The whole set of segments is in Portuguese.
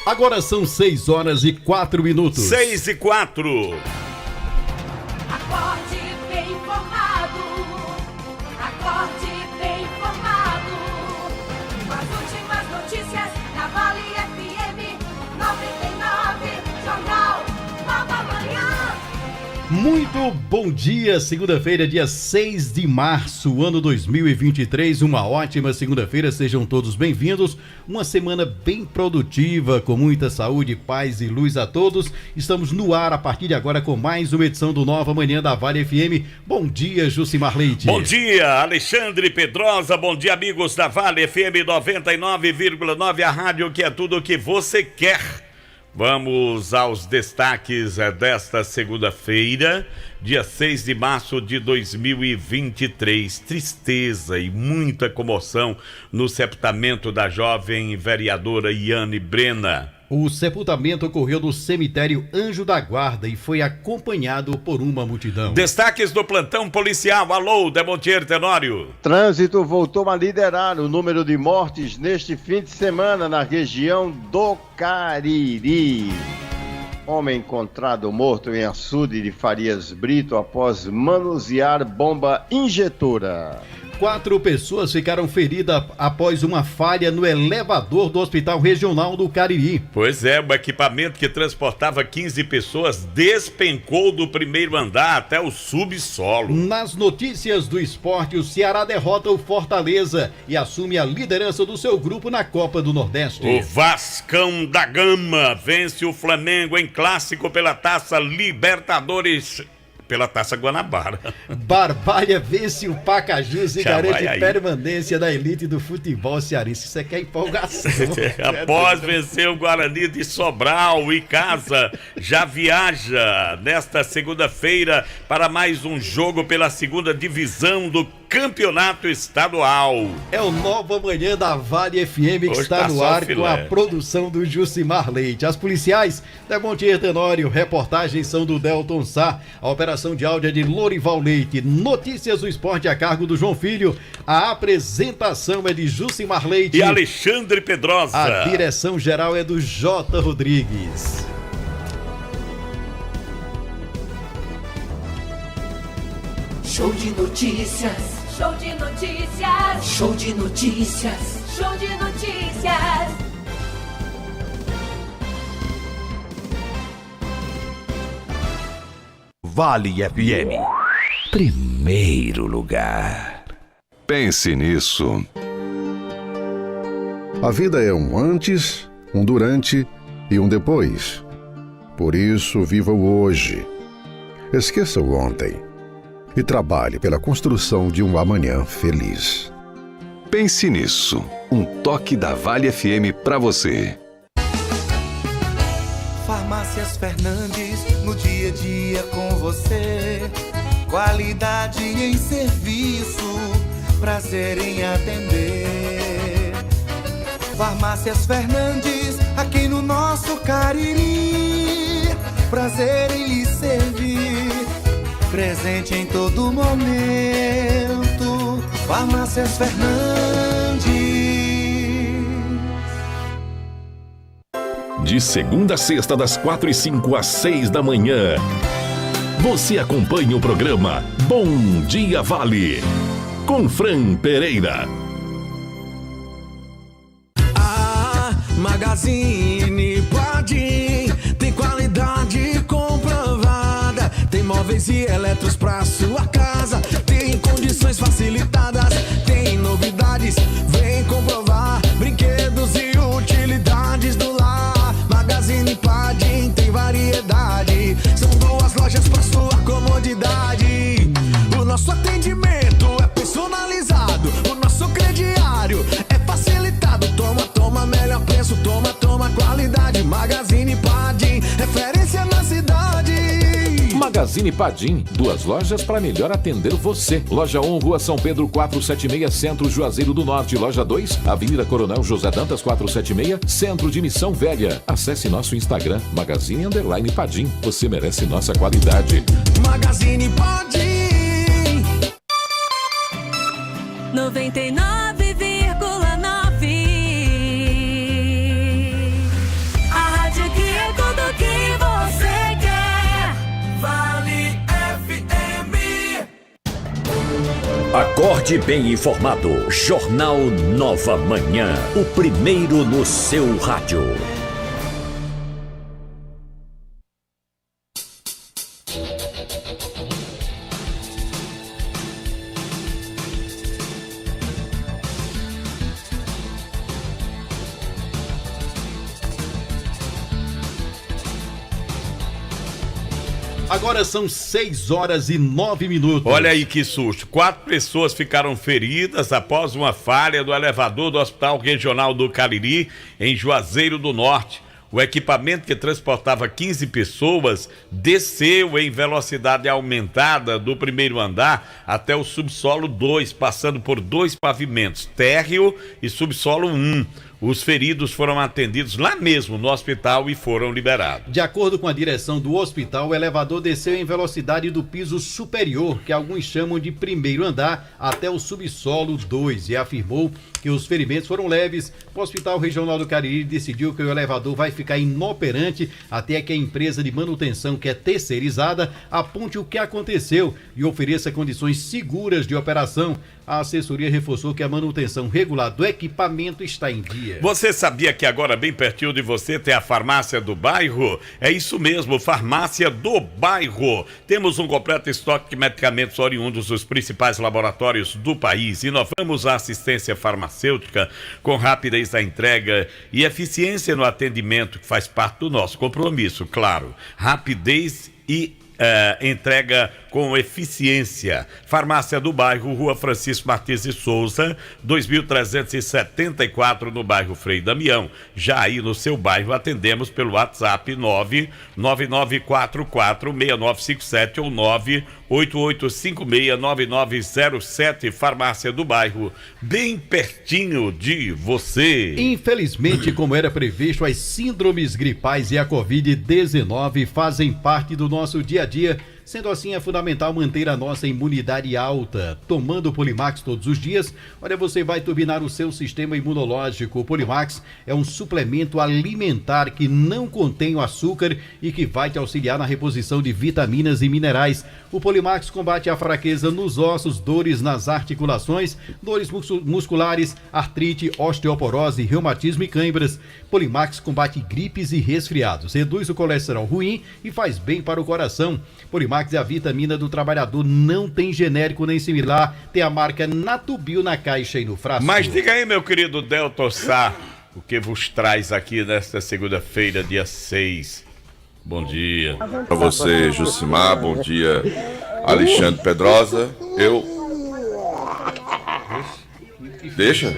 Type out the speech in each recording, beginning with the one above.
Agora são 6h04. 6h04. Acorde bem informado. Acorde bem informado. Com as últimas notícias na Vale FM 99. Jornal Nova Manhã. Muito bom dia, segunda-feira, dia 6 de março, ano 2023, uma ótima segunda-feira, sejam todos bem-vindos, uma semana bem produtiva, com muita saúde, paz e luz a todos. Estamos no ar a partir de agora com mais uma edição do Nova Manhã da Vale FM. Bom dia, Jucimar Leite. Bom dia, Alexandre Pedrosa, bom dia, amigos da Vale FM 99,9, a rádio que é tudo o que você quer. Vamos aos destaques desta segunda-feira, dia 6 de março de 2023. Tristeza e muita comoção no sepultamento da jovem vereadora Iane Brena. O sepultamento ocorreu no cemitério Anjo da Guarda e foi acompanhado por uma multidão. Destaques do plantão policial. Alô, Demontier Tenório. Trânsito voltou a liderar o número de mortes neste fim de semana na região do Cariri. Homem encontrado morto em açude de Farias Brito após manusear bomba injetora. 4 pessoas ficaram feridas após uma falha no elevador do Hospital Regional do Cariri. Pois é, o equipamento que transportava 15 pessoas despencou do primeiro andar até o subsolo. Nas notícias do esporte, o Ceará derrota o Fortaleza e assume a liderança do seu grupo na Copa do Nordeste. O Vascão da Gama vence o Flamengo em clássico pela Taça Libertadores. Pela Taça Guanabara. Barbalha vence o Pacajus e Já garante permanência da elite do futebol cearense. Isso aqui é empolgação. Após vencer o Guarani de Sobral e casa, já viaja nesta segunda-feira para mais um jogo pela segunda divisão do Campeonato Estadual. É o Nova Manhã da Vale FM que Hoje está tá no só ar filé. com a produção do Jucimar Leite. As policiais da Montier Tenório, reportagens são do Delton Sá, a operação de áudio é de Lorival Leite, notícias do esporte a cargo do João Filho, a apresentação é de Jucimar Leite E Alexandre Pedrosa. A direção geral é do J. Rodrigues. Show de notícias. Show de notícias. Show de notícias. Show de notícias. Vale FM. Primeiro lugar. Pense nisso. A vida é um antes, um durante e um depois. Por isso, viva o hoje. Esqueça o ontem e trabalhe pela construção de um amanhã feliz. Pense nisso. Um toque da Vale FM pra você. Farmácias Fernandes, no dia a dia com você. Qualidade em serviço, prazer em atender. Farmácias Fernandes, aqui no nosso Cariri. Prazer em lhe servir, presente em todo momento. Farmácias Fernandes. De segunda a sexta, das 4h05 às 6 da manhã. Você acompanha o programa Bom Dia Vale, com Fran Pereira. A Magazine Padim tem qualidade comprovada. Tem móveis e eletros pra sua casa. Tem condições facilitadas. Tem novidades, vem comprovar. Brinquedos e utilidades do lar. Magazine Padim tem variedade. São 2 lojas pra sua comodidade. O nosso atendimento é personalizado. O nosso crediário é facilitado. Toma, melhor preço. Toma, qualidade. Magazine Padim, referência na cidade. Magazine Padim, 2 lojas para melhor atender você. Loja 1, Rua São Pedro 476, Centro Juazeiro do Norte. Loja 2, Avenida Coronel José Dantas 476, Centro de Missão Velha. Acesse nosso Instagram, Magazine_Padim. Você merece nossa qualidade. Magazine Padim. 99,9. Acorde bem informado. Jornal Nova Manhã. O primeiro no seu rádio. Agora são 6h09. Olha aí que susto. 4 pessoas ficaram feridas após uma falha do elevador do Hospital Regional do Cariri, em Juazeiro do Norte. O equipamento que transportava 15 pessoas desceu em velocidade aumentada do primeiro andar até o subsolo 2, passando por 2 pavimentos, térreo e subsolo 1. Os feridos foram atendidos lá mesmo no hospital e foram liberados. De acordo com a direção do hospital, o elevador desceu em velocidade do piso superior, que alguns chamam de primeiro andar, até o subsolo 2, e afirmou que os ferimentos foram leves. O Hospital Regional do Cariri decidiu que o elevador vai ficar inoperante até que a empresa de manutenção, que é terceirizada, aponte o que aconteceu e ofereça condições seguras de operação. A assessoria reforçou que a manutenção regular do equipamento está em dia. Você sabia que agora bem pertinho de você tem a Farmácia do Bairro? É isso mesmo, Farmácia do Bairro. Temos um completo estoque de medicamentos oriundos dos principais laboratórios do país. Inovamos a assistência farmacêutica com rapidez da entrega e eficiência no atendimento, que faz parte do nosso compromisso, claro. Rapidez e entrega com eficiência. Farmácia do Bairro, Rua Francisco Martins de Souza, 2374, no bairro Frei Damião. Já aí no seu bairro atendemos pelo WhatsApp 999446957 ou 988569907. Farmácia do Bairro, bem pertinho de você. Infelizmente, como era previsto, as síndromes gripais e a Covid-19 fazem parte do nosso dia a dia. Sendo assim, é fundamental manter a nossa imunidade alta. Tomando o Polimax todos os dias, olha, você vai turbinar o seu sistema imunológico. O Polimax é um suplemento alimentar que não contém o açúcar e que vai te auxiliar na reposição de vitaminas e minerais. O Polimax combate a fraqueza nos ossos, dores nas articulações, dores musculares, artrite, osteoporose, reumatismo e câimbras. Polimax combate gripes e resfriados, reduz o colesterol ruim e faz bem para o coração. Polimax é a vitamina do trabalhador, não tem genérico nem similar, tem a marca Natubio na caixa e no frasco. Mas diga aí, meu querido Delton Sá, o que vos traz aqui nesta segunda-feira, dia 6. Bom dia. Para você, Jucimar, bom dia, Alexandre Pedrosa. Deixa.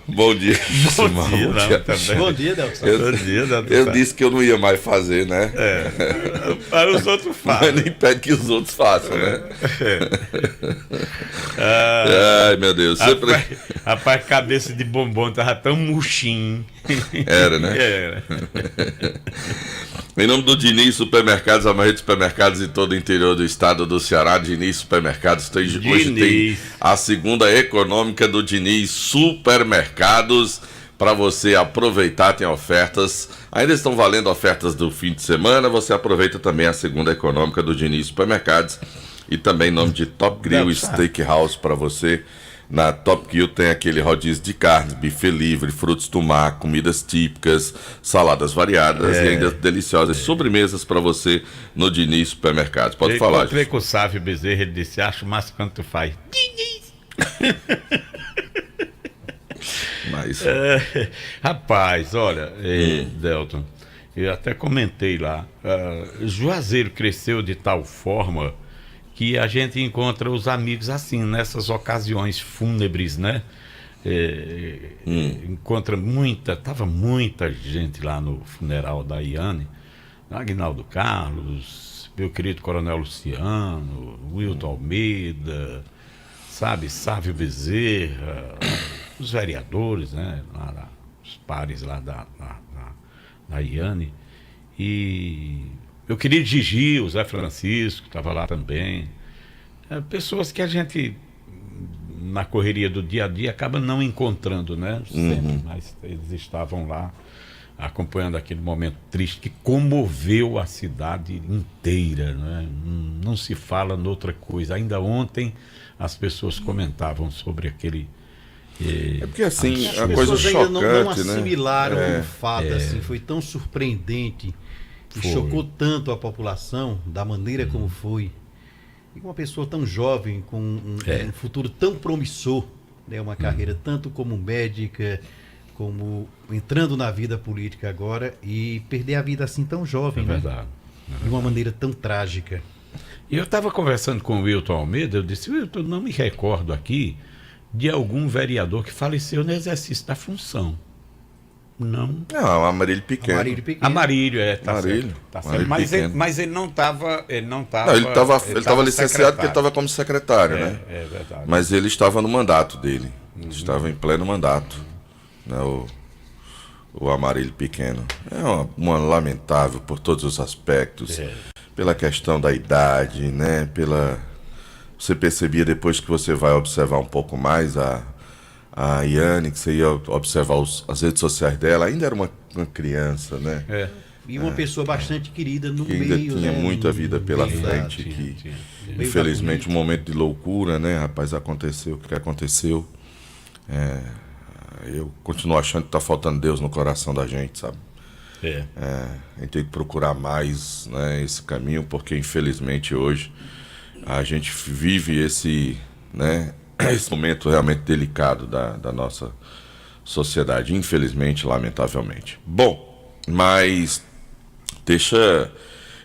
Bom dia, Jucimar. Bom dia, Delson. Eu disse que eu não ia mais fazer, né? Para os outros fazem. Mas não impede que os outros façam, né? Ai, meu Deus. Rapaz, cabeça de bombom tava tão murchinho. Era, né? Era. Em nome do Diniz Supermercados, a maioria de supermercados em todo o interior do estado do Ceará, Diniz Supermercados, hoje tem a segunda econômica do Diniz Supermercados para você aproveitar, tem ofertas, ainda estão valendo ofertas do fim de semana, você aproveita também a segunda econômica do Diniz Supermercados e também em nome de Top Grill Steakhouse para você. Na Top Grill tem aquele rodízio de carnes, buffet livre, frutos do mar, comidas típicas, saladas variadas e ainda deliciosas sobremesas para você no Diniz Supermercados. Pode falar, gente. Eu encontrei com o Sávio Bezerra, ele disse, acho massa quando tu faz Diniz. Mas... rapaz, olha, Delton, eu até comentei lá, Juazeiro cresceu de tal forma que a gente encontra os amigos assim, nessas ocasiões fúnebres, né? Encontra tava muita gente lá no funeral da Iane, Aguinaldo Carlos, meu querido Coronel Luciano, Wilton Almeida, sabe, Sávio Bezerra, os vereadores, né? Os pares lá da Iane. E eu queria Gigi, o Zé Francisco, estava lá também. Pessoas que a gente, na correria do dia a dia, acaba não encontrando, né? Sempre, mas eles estavam lá acompanhando aquele momento triste que comoveu a cidade inteira, né? Não se fala noutra coisa. Ainda ontem as pessoas comentavam sobre aquele... É porque assim, As a coisa pessoas ainda não chocante, assimilaram né? o fato, assim, foi tão surpreendente e Foi. chocou tanto a população da maneira como foi. E uma pessoa tão jovem, com um futuro tão promissor, né, uma carreira tanto como médica, como entrando na vida política agora, e perder a vida assim tão jovem, É né? verdade. De uma maneira tão trágica. E eu estava conversando com o Wilton Almeida, eu disse, Wilton, não me recordo aqui de algum vereador que faleceu no exercício da função. Não. Não, o Amarílio Pequeno. Amarílio, tá Amarílio. certo. Tá certo. Amarílio Mas, Pequeno. Mas ele não estava... Ele estava licenciado porque ele estava como secretário, né? É verdade. Mas ele estava no mandato dele. Estava em pleno mandato. Né? O Amarílio Pequeno. É uma lamentável por todos os aspectos. Pela questão da idade, né? Você percebia depois que você vai observar um pouco mais a Iane, que você ia observar as redes sociais dela, ainda era uma criança, né? E uma pessoa bastante querida no que meio, ainda tinha né? muita vida pela Exato, frente, que infelizmente um momento de loucura, né, rapaz, aconteceu o que aconteceu. Eu continuo achando que tá faltando Deus no coração da gente, sabe? A gente tem que procurar mais, né, esse caminho, porque infelizmente hoje a gente vive esse momento realmente delicado da nossa sociedade, infelizmente, lamentavelmente. Bom, mas deixa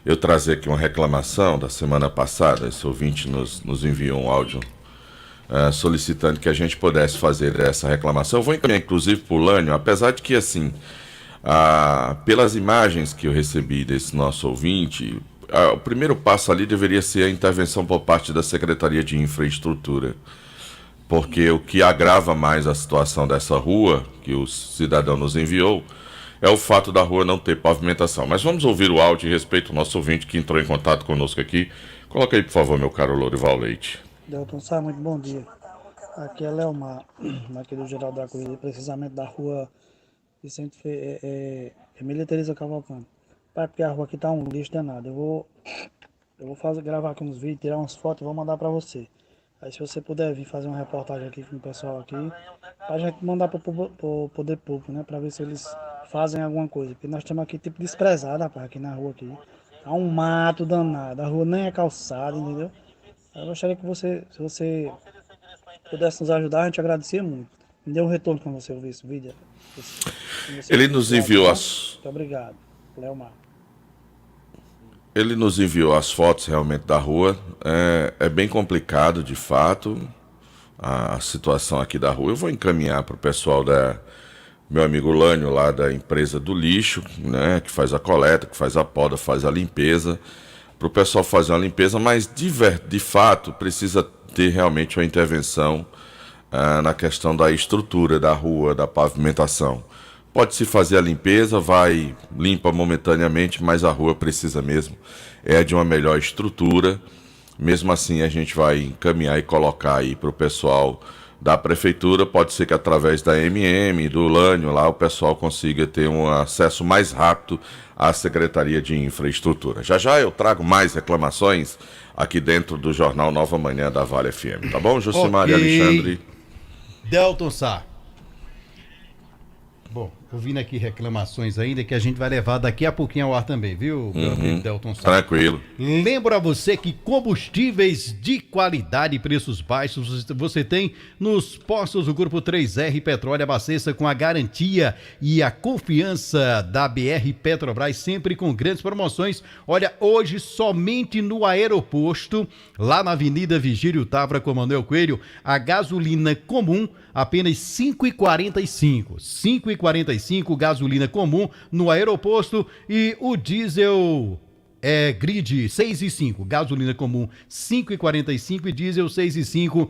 eu trazer aqui uma reclamação da semana passada. Esse ouvinte nos enviou um áudio solicitando que a gente pudesse fazer essa reclamação. Eu vou encaminhar inclusive para o Lânio, apesar de que assim, pelas imagens que eu recebi desse nosso ouvinte, o primeiro passo ali deveria ser a intervenção por parte da Secretaria de Infraestrutura, porque o que agrava mais a situação dessa rua, que o cidadão nos enviou, é o fato da rua não ter pavimentação. Mas vamos ouvir o áudio e respeito ao nosso ouvinte que entrou em contato conosco aqui. Coloca aí, por favor, meu caro Lourival Leite. Delton Sá, muito bom dia. Aqui é Leomar, aqui do Geral da Corrida, precisamente da rua Vicente Emília Teresa Cavalcante. Pai, porque a rua aqui tá um lixo danado. Eu vou gravar aqui uns vídeos, tirar umas fotos e vou mandar pra você. Aí se você puder vir fazer uma reportagem aqui com o pessoal aqui, pra gente mandar pro poder público, né? Pra ver se eles fazem alguma coisa. Porque nós estamos aqui tipo desprezado, rapaz, aqui na rua aqui. Tá um mato danado, a rua nem é calçada, entendeu? Eu gostaria que se você pudesse nos ajudar, a gente agradecia muito. Me dê um retorno quando você ouvir esse vídeo. Ele nos enviou Muito obrigado, Leomar. Ele nos enviou as fotos realmente da rua. É bem complicado, de fato, a situação aqui da rua. Eu vou encaminhar para o pessoal meu amigo Lânio, lá da empresa do lixo, né, que faz a coleta, que faz a poda, faz a limpeza, para o pessoal fazer uma limpeza, mas de fato precisa ter realmente uma intervenção na questão da estrutura da rua, da pavimentação. Pode-se fazer a limpeza, limpa momentaneamente, mas a rua precisa mesmo de uma melhor estrutura. Mesmo assim, a gente vai encaminhar e colocar aí para o pessoal da prefeitura. Pode ser que através da MM, do Lânio, lá o pessoal consiga ter um acesso mais rápido à Secretaria de Infraestrutura. Já eu trago mais reclamações aqui dentro do Jornal Nova Manhã da Vale FM. Tá bom, Josimar e Alexandre? Delton Sá. Bom, ouvindo aqui reclamações ainda que a gente vai levar daqui a pouquinho ao ar também, viu, meu amigo Delton Sá? Tranquilo. Lembro a você que combustíveis de qualidade e preços baixos você tem nos postos do Grupo 3R Petróleo. Abasteça com a garantia e a confiança da BR Petrobras, sempre com grandes promoções. Olha, hoje somente no aeroposto, lá na Avenida Vigílio Távora com Manuel Coelho, a gasolina comum apenas R$ 5,45. R$ 5,45 gasolina comum no aeroposto e o diesel grid 6,5. Gasolina comum 5,45 e diesel 6,5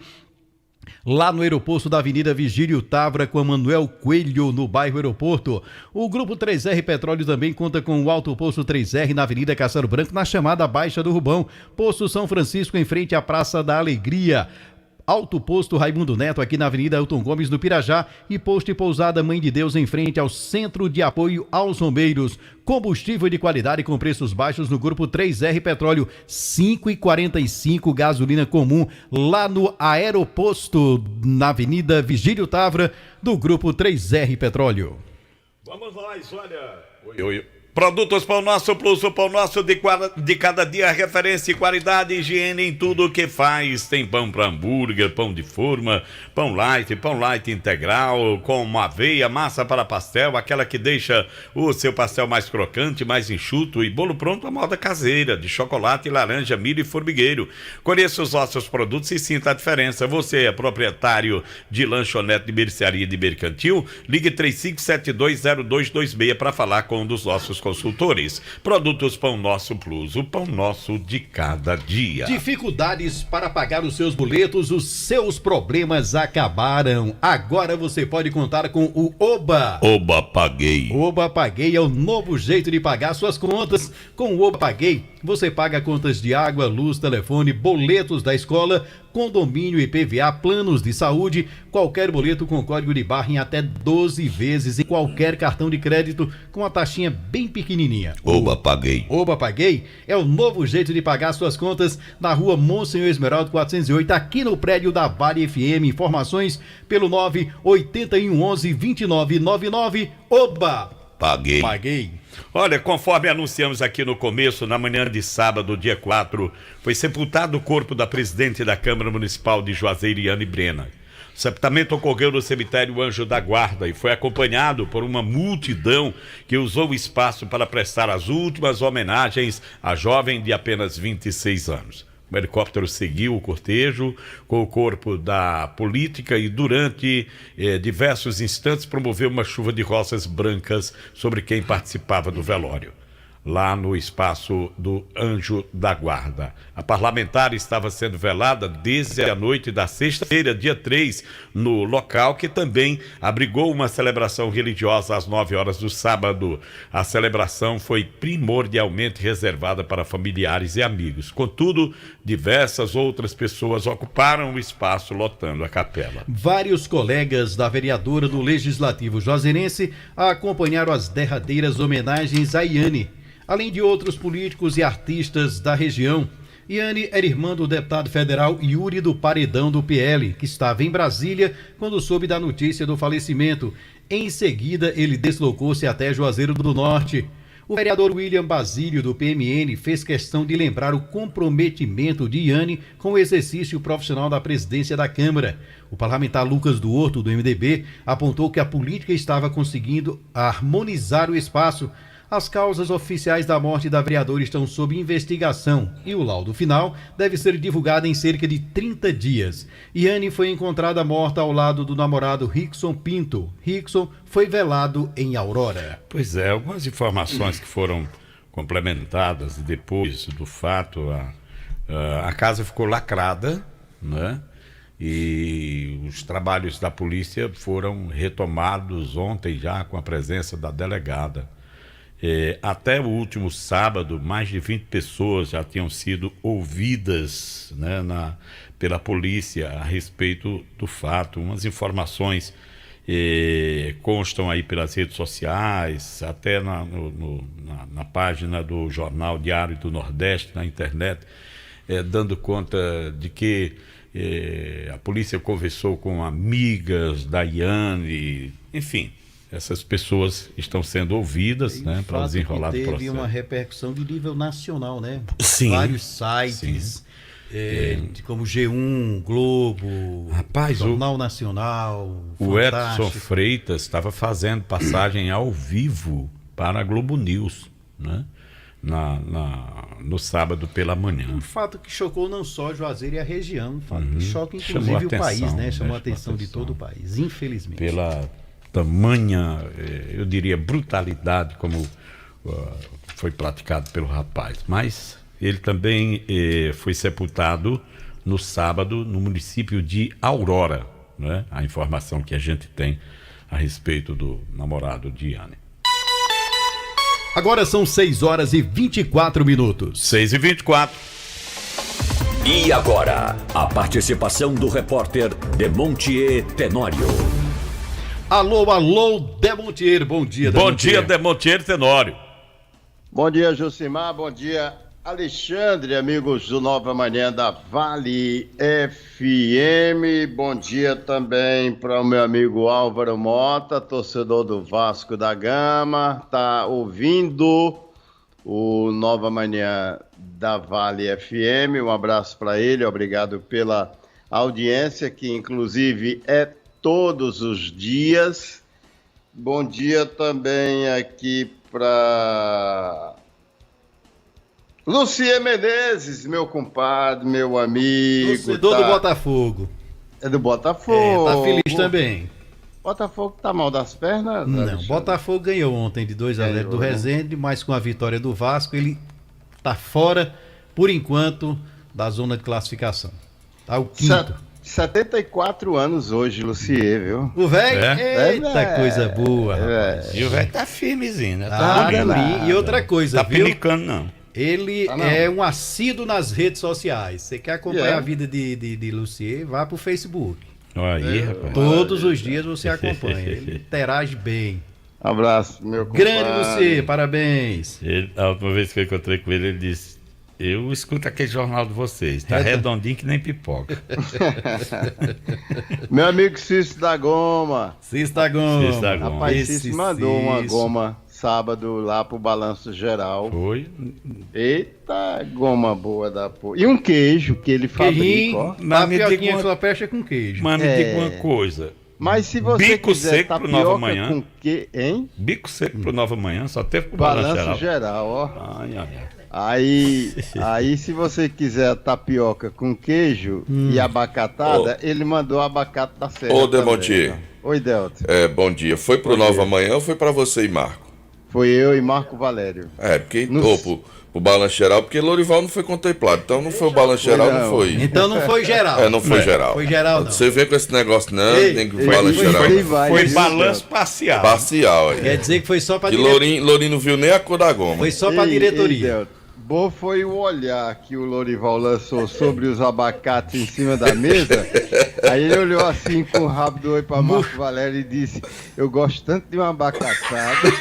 lá no aeroporto da Avenida Vigílio Távora com a Manuel Coelho, no bairro Aeroporto. O Grupo 3R Petróleo também conta com o Alto Posto 3R na Avenida Castelo Branco, na chamada Baixa do Rubão. Posto São Francisco em frente à Praça da Alegria. Alto Posto Raimundo Neto aqui na Avenida Elton Gomes, no Pirajá, e Posto e Pousada Mãe de Deus em frente ao Centro de Apoio aos Bombeiros. Combustível de qualidade com preços baixos no Grupo 3R Petróleo, 5,45 gasolina comum, lá no Aeroposto, na Avenida Vigílio Távora, do Grupo 3R Petróleo. Vamos nós, olha. Oi. Produtos Pão Nosso Plus, o Pão Nosso de cada dia, referência, qualidade e higiene em tudo o que faz. Tem pão para hambúrguer, pão de forma, pão light integral, com aveia, massa para pastel, aquela que deixa o seu pastel mais crocante, mais enxuto, e bolo pronto à moda caseira, de chocolate, laranja, milho e formigueiro. Conheça os nossos produtos e sinta a diferença. Você é proprietário de lanchonete de mercearia de mercantil? Ligue 35720226 para falar com um dos nossos consultores. Produtos Pão Nosso Plus, o pão nosso de cada dia. Dificuldades para pagar os seus boletos, os seus problemas acabaram. Agora você pode contar com o Oba. Oba Paguei. Oba Paguei é o novo jeito de pagar suas contas. Com o Oba Paguei, você paga contas de água, luz, telefone, boletos da escola, condomínio, IPVA, planos de saúde, qualquer boleto com código de barra em até 12 vezes em qualquer cartão de crédito com a taxinha bem pequenininha. Oba Paguei. Oba Paguei é o novo jeito de pagar suas contas na rua Monsenhor Esmeraldo 408, aqui no prédio da Vale FM. Informações pelo 98111-2999. Oba Paguei. Paguei. Olha, conforme anunciamos aqui no começo, na manhã de sábado, dia 4, foi sepultado o corpo da presidente da Câmara Municipal de Juazeiro, Iane Brena. O sepultamento ocorreu no cemitério Anjo da Guarda e foi acompanhado por uma multidão que usou o espaço para prestar as últimas homenagens à jovem de apenas 26 anos. O helicóptero seguiu o cortejo com o corpo da política e durante diversos instantes promoveu uma chuva de rosas brancas sobre quem participava do velório, lá no espaço do Anjo da Guarda. A parlamentar estava sendo velada desde a noite da sexta-feira, dia 3, no local que também abrigou uma celebração religiosa às 9 horas do sábado. A celebração foi primordialmente reservada para familiares e amigos. Contudo, diversas outras pessoas ocuparam o espaço, lotando a capela. Vários colegas da vereadora do Legislativo Juazeirense acompanharam as derradeiras homenagens a Iane, além de outros políticos e artistas da região. Iane era irmã do deputado federal Yuri do Paredão do PL, que estava em Brasília quando soube da notícia do falecimento. Em seguida, ele deslocou-se até Juazeiro do Norte. O vereador William Basílio, do PMN, fez questão de lembrar o comprometimento de Iane com o exercício profissional da presidência da Câmara. O parlamentar Lucas do Horto, do MDB, apontou que a política estava conseguindo harmonizar o espaço. As causas oficiais da morte da vereadora estão sob investigação e o laudo final deve ser divulgado em cerca de 30 dias. Iane foi encontrada morta ao lado do namorado Rickson Pinto. Rickson foi velado em Aurora. Pois é, algumas informações que foram complementadas depois do fato. A casa ficou lacrada, né? E os trabalhos da polícia foram retomados ontem já com a presença da delegada. Até o último sábado, mais de 20 pessoas já tinham sido ouvidas, né, pela polícia a respeito do fato. Umas informações constam aí pelas redes sociais, até na página do Jornal Diário do Nordeste, na internet, dando conta de que a polícia conversou com amigas da Iane, enfim. Essas pessoas estão sendo ouvidas, né, para desenrolar o processo. Teve uma repercussão de nível nacional, né? Sim. Vários sites, como G1, Globo, Rapaz, Jornal Nacional, o Edson Freitas estava fazendo passagem ao vivo para a Globo News, né? No sábado pela manhã. Um fato que chocou não só Juazeiro e a região, um fato que choca inclusive o país, né? Chamou a atenção de todo o país, infelizmente. Pela tamanha, eu diria, brutalidade como foi praticado pelo rapaz. Mas ele também foi sepultado no sábado no município de Aurora, né? A informação que a gente tem a respeito do namorado de Yane. Agora são 6 horas e 24 minutos. 6h24. E agora, a participação do repórter Demontier Tenório. Alô, Demontier, bom dia, Demontier. Bom dia, Demontier Tenório. Bom dia, Josimar, bom dia, Alexandre, amigos do Nova Manhã da Vale FM. Bom dia também para o meu amigo Álvaro Mota, torcedor do Vasco da Gama, tá ouvindo o Nova Manhã da Vale FM. Um abraço para ele, obrigado pela audiência, que inclusive é todos os dias. Bom dia também aqui para Lucier Menezes, meu compadre, meu amigo. Torcedor do Botafogo. É do Botafogo. Tá feliz também. Botafogo tá mal das pernas? Não, Alexandre? Botafogo ganhou ontem de 2-0 do Resende, mas com a vitória do Vasco, ele tá fora, por enquanto, da zona de classificação. Tá o quinto. 74 anos hoje, Lucier, viu? O velho? Eita, coisa boa, rapaz. E o velho tá firmezinho, né? E outra coisa, tá viu? Pinicando, não. Ele é um assíduo nas redes sociais. Você quer acompanhar a vida de Lucier? Vá pro Facebook. Aí, rapaz. Todos os dias você acompanha. Ele interage bem. Abraço, meu compadre. Grande Lucier, parabéns. A última vez que eu encontrei com ele, ele disse: eu escuto aquele jornal de vocês, tá redondinho que nem pipoca. Meu amigo Cício da Goma. Cício da Goma. Rapaz, Cício mandou uma goma sábado lá pro Balanço Geral. Foi? Eita, goma boa da porra. E um queijo que ele fabrica, ó. Na tapioquinha que só fecha com queijo. Mas me diga uma coisa. Mas se você Bico quiser seco pro Nova Manhã. Com que, hein? Bico seco pro Nova Manhã, só teve pro Balanço Geral, ó. Aí, se você quiser tapioca com queijo e abacatada, ele mandou abacate da Serra. Ô, Demontier. Oi, Delta. Bom dia. Foi pro Nova Manhã ou foi pra você e Marco? Foi eu e Marco Valério. Porque pro Balanço Geral, porque Lorival não foi contemplado. Então não foi o Balanço Geral, não foi. Então não foi geral. Não foi geral. Foi geral, não. Você vem com esse negócio, não, tem que Balanço Geral. Foi balanço parcial. Parcial, aí. Quer dizer que foi só pra diretoria. Lourinho não viu nem a cor da goma. Foi só pra diretoria. Bom foi o olhar que o Lorival lançou sobre os abacates em cima da mesa. Aí ele olhou assim com o rabo do olho pra Marco Valério e disse: eu gosto tanto de uma abacatada.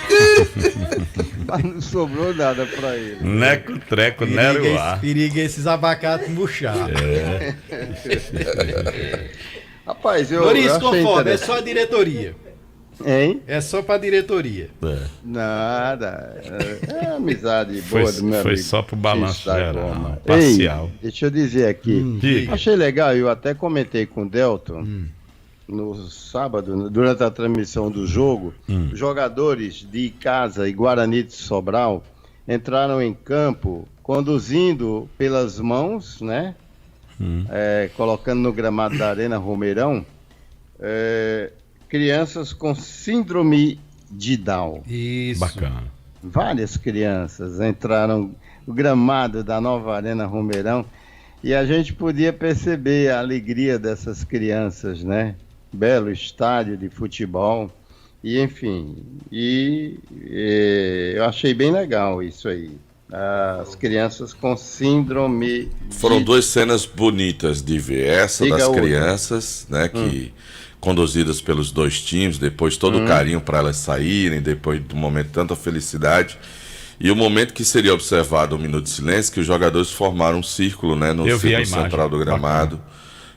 Mas não sobrou nada pra ele. Neco, treco, nero ar. Periga esses abacates murchar. Rapaz, eu Louris, conforme, é só a diretoria. Hein? É só pra diretoria. Nada. É amizade boa do meu amigo. Foi só pro Balanço Geral, parcial. Deixa eu dizer aqui. Achei legal, eu até comentei com o Delton no sábado, durante a transmissão do jogo. Jogadores de Casa e Guarani de Sobral entraram em campo conduzindo pelas mãos, né? Colocando no gramado da Arena Romeirão crianças com síndrome de Down. Isso. Bacana. Várias crianças entraram no gramado da nova Arena Romeirão e a gente podia perceber a alegria dessas crianças, né? Belo estádio de futebol e enfim. Eu achei bem legal isso aí. As crianças com síndrome. Foram duas cenas bonitas de ver. Essa das crianças, né? Que conduzidas pelos dois times, depois todo o carinho para elas saírem, depois do momento tanta felicidade, e o momento que seria observado um minuto de silêncio, que os jogadores formaram um círculo, né, no círculo central do gramado,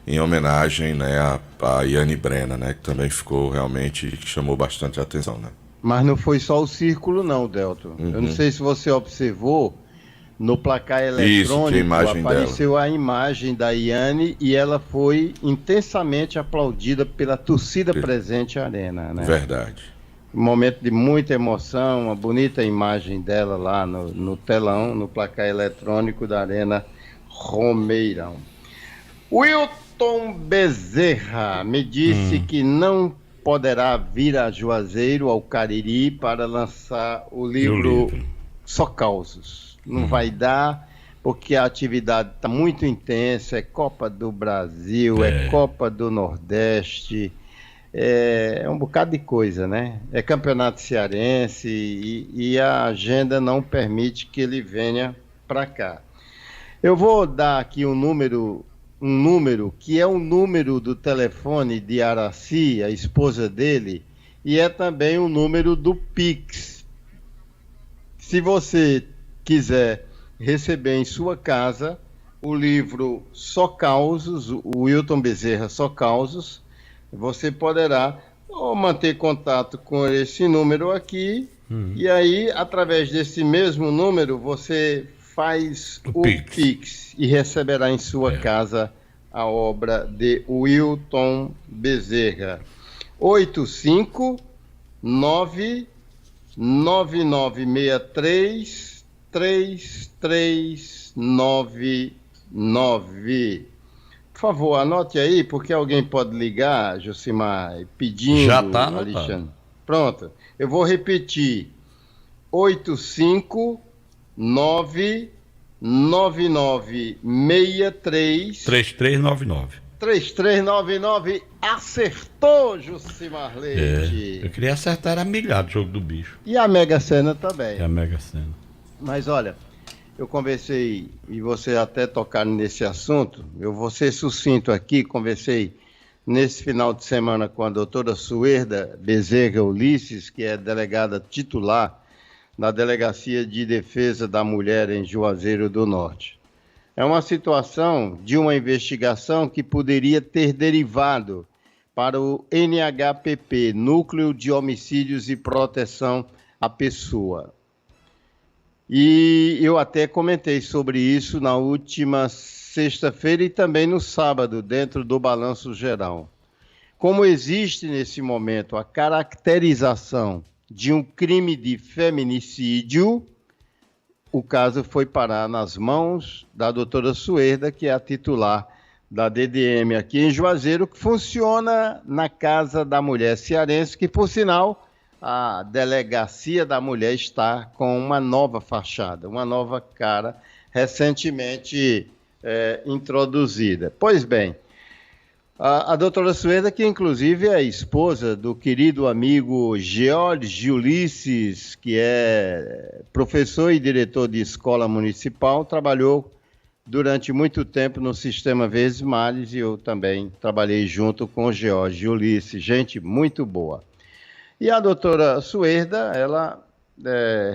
em homenagem, né, a Yane Brenna, né, que também ficou realmente, que chamou bastante a atenção, né. Mas não foi só o círculo não, Delton. Eu não sei se você observou, no placar eletrônico apareceu a imagem da Yane e ela foi intensamente aplaudida pela torcida presente à arena, né? Verdade. Um momento de muita emoção, uma bonita imagem dela lá no telão, no placar eletrônico da Arena Romeirão. Wilton Bezerra me disse que não poderá vir a Juazeiro, ao Cariri, para lançar o livro Só Causos. Não vai dar, porque a atividade está muito intensa, é Copa do Brasil, é Copa do Nordeste, é um bocado de coisa, né? É campeonato cearense e a agenda não permite que ele venha para cá. Eu vou dar aqui um número que é o número do telefone de Araci, a esposa dele, e é também o número do Pix. Se você quiser receber em sua casa o livro Só Causos, o Wilton Bezerra Só Causos, você poderá ou manter contato com esse número aqui, e aí, através desse mesmo número, você faz o Pix e receberá em sua casa a obra de Wilton Bezerra. 859-9963-3399. Por favor, anote aí, porque alguém pode ligar, Josimar, pedindo... Já está anotado. Alexandre. Pronto, eu vou repetir. 859-9963... 3399. Acertou, Josimar Leite. Eu queria acertar a milhar do jogo do bicho. E a Mega Sena também. E a Mega Sena. Mas olha, eu conversei, e você até tocar nesse assunto, eu vou ser sucinto aqui, conversei nesse final de semana com a doutora Suerda Bezerra Ulisses, que é delegada titular na Delegacia de Defesa da Mulher em Juazeiro do Norte. É uma situação de uma investigação que poderia ter derivado para o NHPP, Núcleo de Homicídios e Proteção à Pessoa. E eu até comentei sobre isso na última sexta-feira e também no sábado, dentro do Balanço Geral. Como existe nesse momento a caracterização de um crime de feminicídio, o caso foi parar nas mãos da doutora Suerda, que é a titular da DDM aqui em Juazeiro, que funciona na Casa da Mulher Cearense, que, por sinal, a Delegacia da Mulher está com uma nova fachada, uma nova cara, recentemente introduzida. Pois bem, a doutora Suerda, que inclusive é esposa do querido amigo George Ulisses, que é professor e diretor de escola municipal, trabalhou durante muito tempo no Sistema Verdes Mares e eu também trabalhei junto com o George Ulisses, gente muito boa. E a doutora Suerda, ela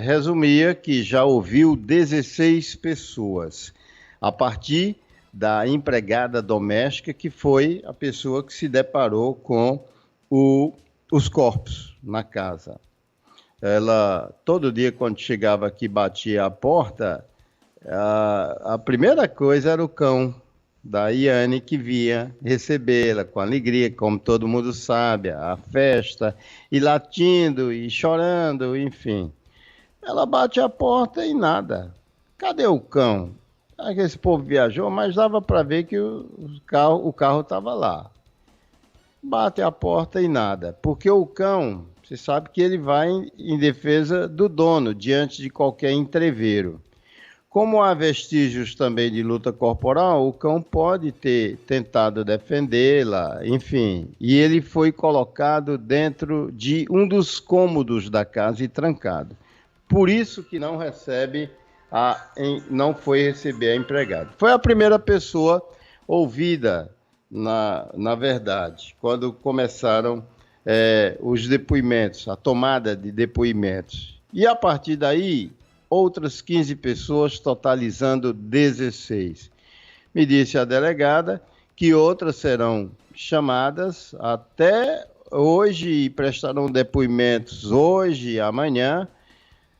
resumia que já ouviu 16 pessoas, a partir da empregada doméstica, que foi a pessoa que se deparou com os corpos na casa. Ela, todo dia, quando chegava aqui, batia a porta, a primeira coisa era o cão da Iane, que vinha recebê-la com alegria, como todo mundo sabe, a festa, e latindo, e chorando, enfim. Ela bate a porta e nada. Cadê o cão? Esse povo viajou, mas dava para ver que o carro estava lá. Bate a porta e nada, porque o cão, você sabe que ele vai em defesa do dono, diante de qualquer entreveiro. Como há vestígios também de luta corporal, o cão pode ter tentado defendê-la, enfim, e ele foi colocado dentro de um dos cômodos da casa e trancado. Por isso que não foi receber a empregada. Foi a primeira pessoa ouvida, na verdade, quando começaram os depoimentos, a tomada de depoimentos. E a partir daí, outras 15 pessoas, totalizando 16. Me disse a delegada que outras serão chamadas até hoje e prestarão depoimentos hoje e amanhã,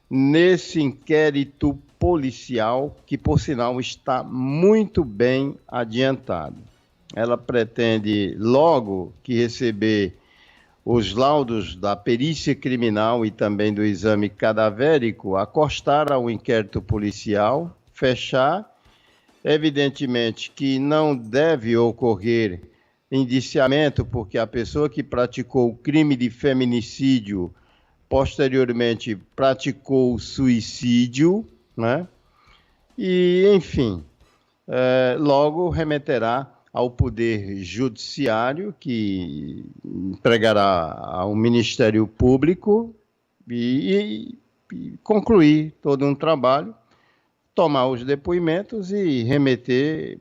nesse inquérito policial, que, por sinal, está muito bem adiantado. Ela pretende logo que receber os laudos da perícia criminal e também do exame cadavérico, acostar ao inquérito policial, fechar. Evidentemente que não deve ocorrer indiciamento, porque a pessoa que praticou o crime de feminicídio posteriormente praticou suicídio, né? e, enfim, logo remeterá ao Poder Judiciário, que entregará ao Ministério Público e concluir todo um trabalho, tomar os depoimentos e remeter,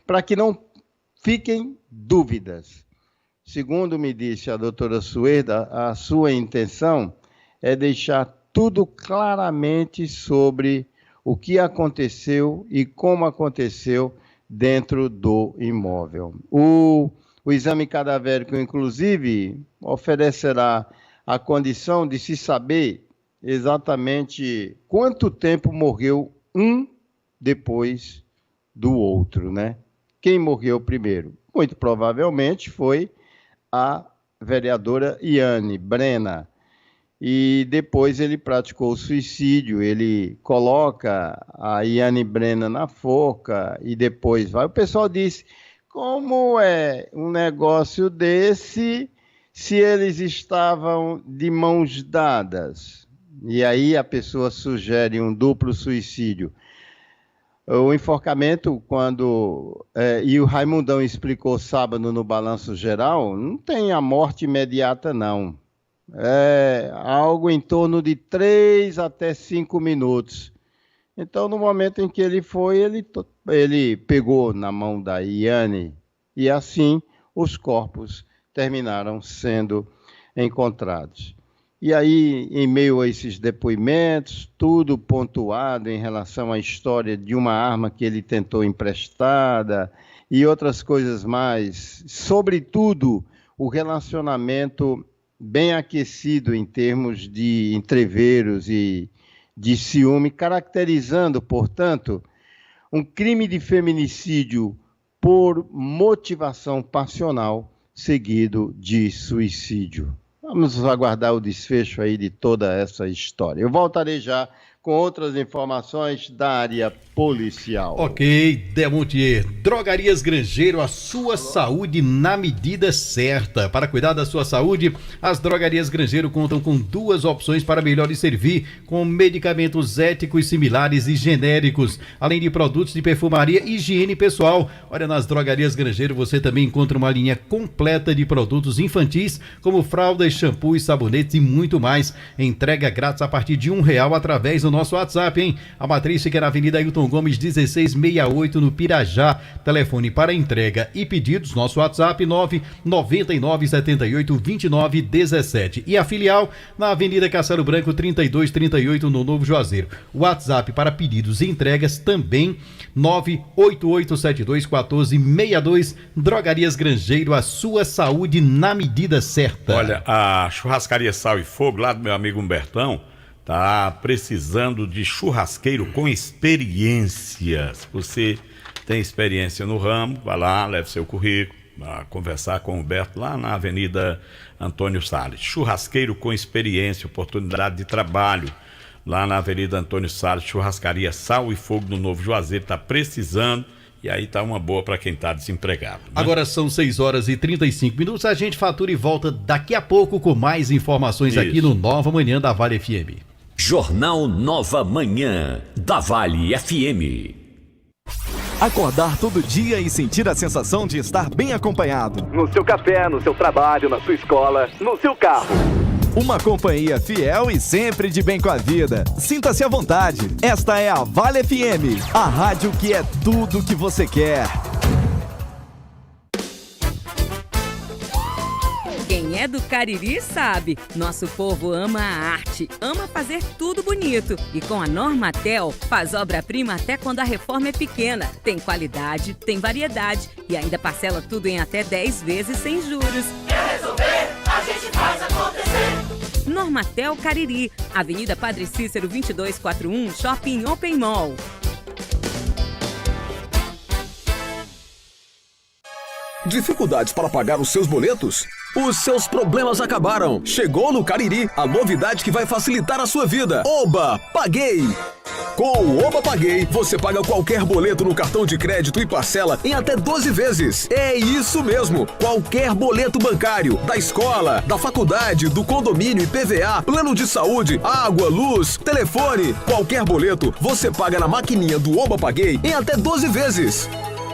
para que não fiquem dúvidas. Segundo me disse a doutora Sueda, a sua intenção é deixar tudo claramente sobre o que aconteceu e como aconteceu dentro do imóvel. O exame cadavérico, inclusive, oferecerá a condição de se saber exatamente quanto tempo morreu um depois do outro, né? Quem morreu primeiro? Muito provavelmente foi a vereadora Iane Brena. E depois ele praticou suicídio, ele coloca a Iane Brena na forca e depois vai. O pessoal disse, como é um negócio desse se eles estavam de mãos dadas? E aí a pessoa sugere um duplo suicídio. O enforcamento, e o Raimundão explicou sábado no Balanço Geral, não tem a morte imediata, não. É algo em torno de 3 até 5 minutos. Então, no momento em que ele foi, ele pegou na mão da Iane e assim os corpos terminaram sendo encontrados. E aí, em meio a esses depoimentos, tudo pontuado em relação à história de uma arma que ele tentou emprestada e outras coisas mais, sobretudo o relacionamento bem aquecido em termos de entreveros e de ciúme, caracterizando, portanto, um crime de feminicídio por motivação passional, seguido de suicídio. Vamos aguardar o desfecho aí de toda essa história. Eu voltarei já com outras informações da área policial. Ok, Demontier. Drogarias Grangeiro, a sua saúde na medida certa. Para cuidar da sua saúde, as Drogarias Grangeiro contam com 2 opções para melhor lhe servir, com medicamentos éticos similares e genéricos, além de produtos de perfumaria e higiene pessoal. Olha, nas Drogarias Grangeiro você também encontra uma linha completa de produtos infantis, como fraldas, shampoos, sabonetes e muito mais. Entrega grátis a partir de R$1 através do nosso WhatsApp, hein? A matriz fica na Avenida Ailton Gomes 1668, no Pirajá. Telefone para entrega e pedidos, nosso WhatsApp 999782917. E a filial na Avenida Castelo Branco 3238, no Novo Juazeiro. WhatsApp para pedidos e entregas também 988721462. Drogarias Grangeiro, a sua saúde na medida certa. Olha, a churrascaria Sal e Fogo, lá do meu amigo Humbertão, tá precisando de churrasqueiro com experiência. Se você tem experiência no ramo, vá lá, leve seu currículo, vá conversar com o Humberto lá na Avenida Antônio Salles. Churrasqueiro com experiência, oportunidade de trabalho lá na Avenida Antônio Salles, churrascaria Sal e Fogo no Novo Juazeiro, tá precisando. E aí tá uma boa para quem tá desempregado, né? Agora são 6h35. A gente fatura e volta daqui a pouco com mais informações aqui no Nova Manhã da Vale FM. Jornal Nova Manhã da Vale FM. Acordar todo dia e sentir a sensação de estar bem acompanhado. No seu café, no seu trabalho, na sua escola, no seu carro. Uma companhia fiel e sempre de bem com a vida. Sinta-se à vontade. Esta é a Vale FM, a rádio que é tudo que você quer. Quem é do Cariri sabe, nosso povo ama a arte, ama fazer tudo bonito. E com a Normatel, faz obra-prima até quando a reforma é pequena. Tem qualidade, tem variedade e ainda parcela tudo em até 10 vezes sem juros. Quer resolver? A gente faz acontecer. Normatel Cariri, Avenida Padre Cícero 2241, Shopping Open Mall. Dificuldades para pagar os seus boletos? Os seus problemas acabaram. Chegou no Cariri a novidade que vai facilitar a sua vida. Oba! Paguei! Com o Oba Paguei, você paga qualquer boleto no cartão de crédito e parcela em até 12 vezes. É isso mesmo, qualquer boleto bancário, da escola, da faculdade, do condomínio, IPVA, plano de saúde, água, luz, telefone, qualquer boleto, você paga na maquininha do Oba Paguei em até 12 vezes.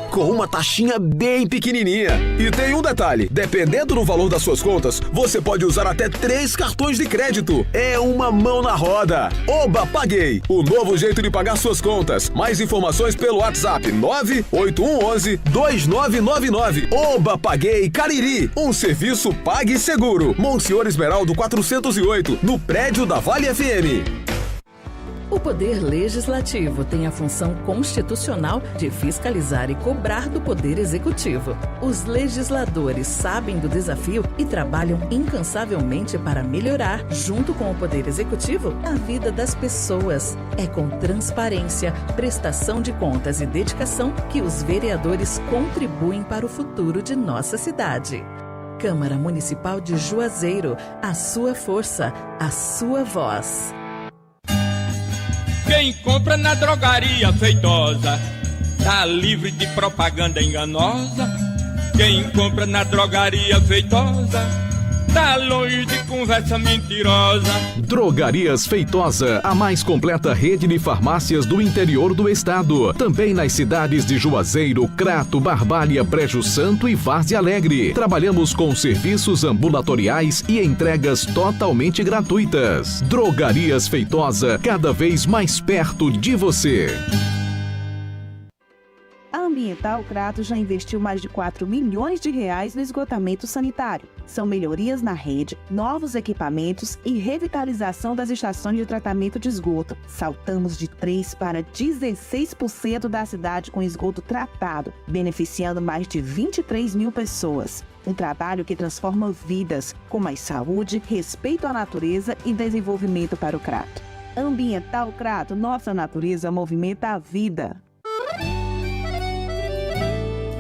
Com uma taxinha bem pequenininha. E tem um detalhe, dependendo do valor das suas contas, você pode usar até 3 cartões de crédito. É uma mão na roda. Oba Paguei, o novo jeito de pagar suas contas. Mais informações pelo WhatsApp 98111-2999. Oba Paguei Cariri, um serviço Pague Seguro. Monsenhor Esmeraldo 408, no prédio da Vale FM. O Poder Legislativo tem a função constitucional de fiscalizar e cobrar do Poder Executivo. Os legisladores sabem do desafio e trabalham incansavelmente para melhorar, junto com o Poder Executivo, a vida das pessoas. É com transparência, prestação de contas e dedicação que os vereadores contribuem para o futuro de nossa cidade. Câmara Municipal de Juazeiro, a sua força, a sua voz. Quem compra na drogaria feitosa tá livre de propaganda enganosa. Quem compra na drogaria feitosa tá longe de conversa mentirosa. Drogarias Feitosa, a mais completa rede de farmácias do interior do estado. Também nas cidades de Juazeiro, Crato, Barbalha, Brejo Santo e Várzea Alegre. Trabalhamos com serviços ambulatoriais e entregas totalmente gratuitas. Drogarias Feitosa, cada vez mais perto de você. A Ambiental Crato já investiu mais de 4 milhões de reais no esgotamento sanitário. São melhorias na rede, novos equipamentos e revitalização das estações de tratamento de esgoto. Saltamos de 3% para 16% da cidade com esgoto tratado, beneficiando mais de 23 mil pessoas. Um trabalho que transforma vidas, com mais saúde, respeito à natureza e desenvolvimento para o Crato. Ambiental Crato, nossa natureza movimenta a vida.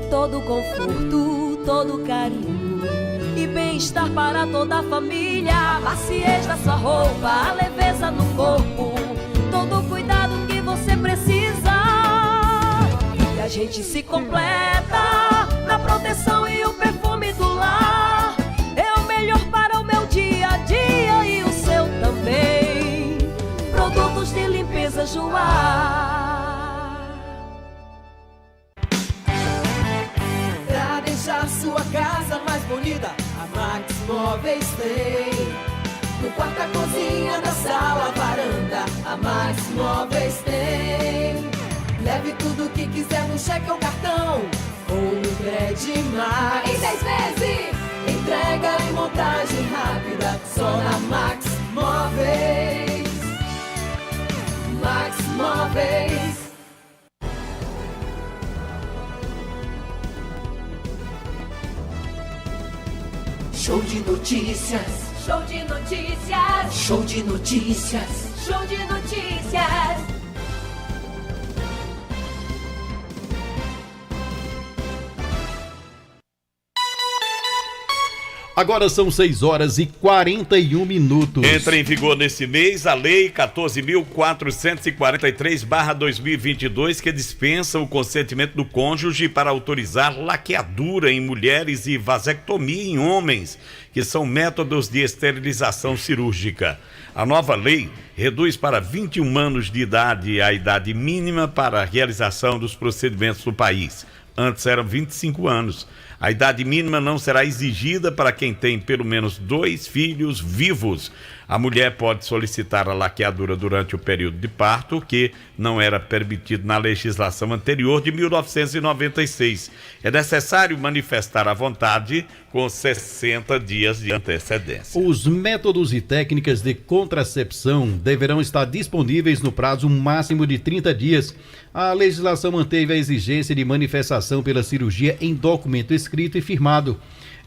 Todo conforto, todo carinho e bem-estar para toda a família. A maciez da sua roupa, a leveza no corpo, todo o cuidado que você precisa. E a gente se completa na proteção e o perfume do lar. É o melhor para o meu dia a dia e o seu também. Produtos de limpeza Joá. Deixar sua casa mais bonita, a Max Móveis tem. No quarto, a cozinha, na sala, a varanda, a Max Móveis tem. Leve tudo que quiser no cheque ou cartão, ou no Credimax. Em 10 vezes, entrega e montagem rápida, só na Max Móveis. Max Móveis. Show de notícias. Show de notícias. Show de notícias. Show de notícias. Agora são 6h41. Entra em vigor nesse mês a Lei 14.443/2022, que dispensa o consentimento do cônjuge para autorizar laqueadura em mulheres e vasectomia em homens, que são métodos de esterilização cirúrgica. A nova lei reduz para 21 anos de idade a idade mínima para a realização dos procedimentos no país. Antes eram 25 anos. A idade mínima não será exigida para quem tem pelo menos 2 filhos vivos. A mulher pode solicitar a laqueadura durante o período de parto, que não era permitido na legislação anterior de 1996. É necessário manifestar a vontade com 60 dias de antecedência. Os métodos e técnicas de contracepção deverão estar disponíveis no prazo máximo de 30 dias. A legislação manteve a exigência de manifestação pela cirurgia em documento escrito e firmado.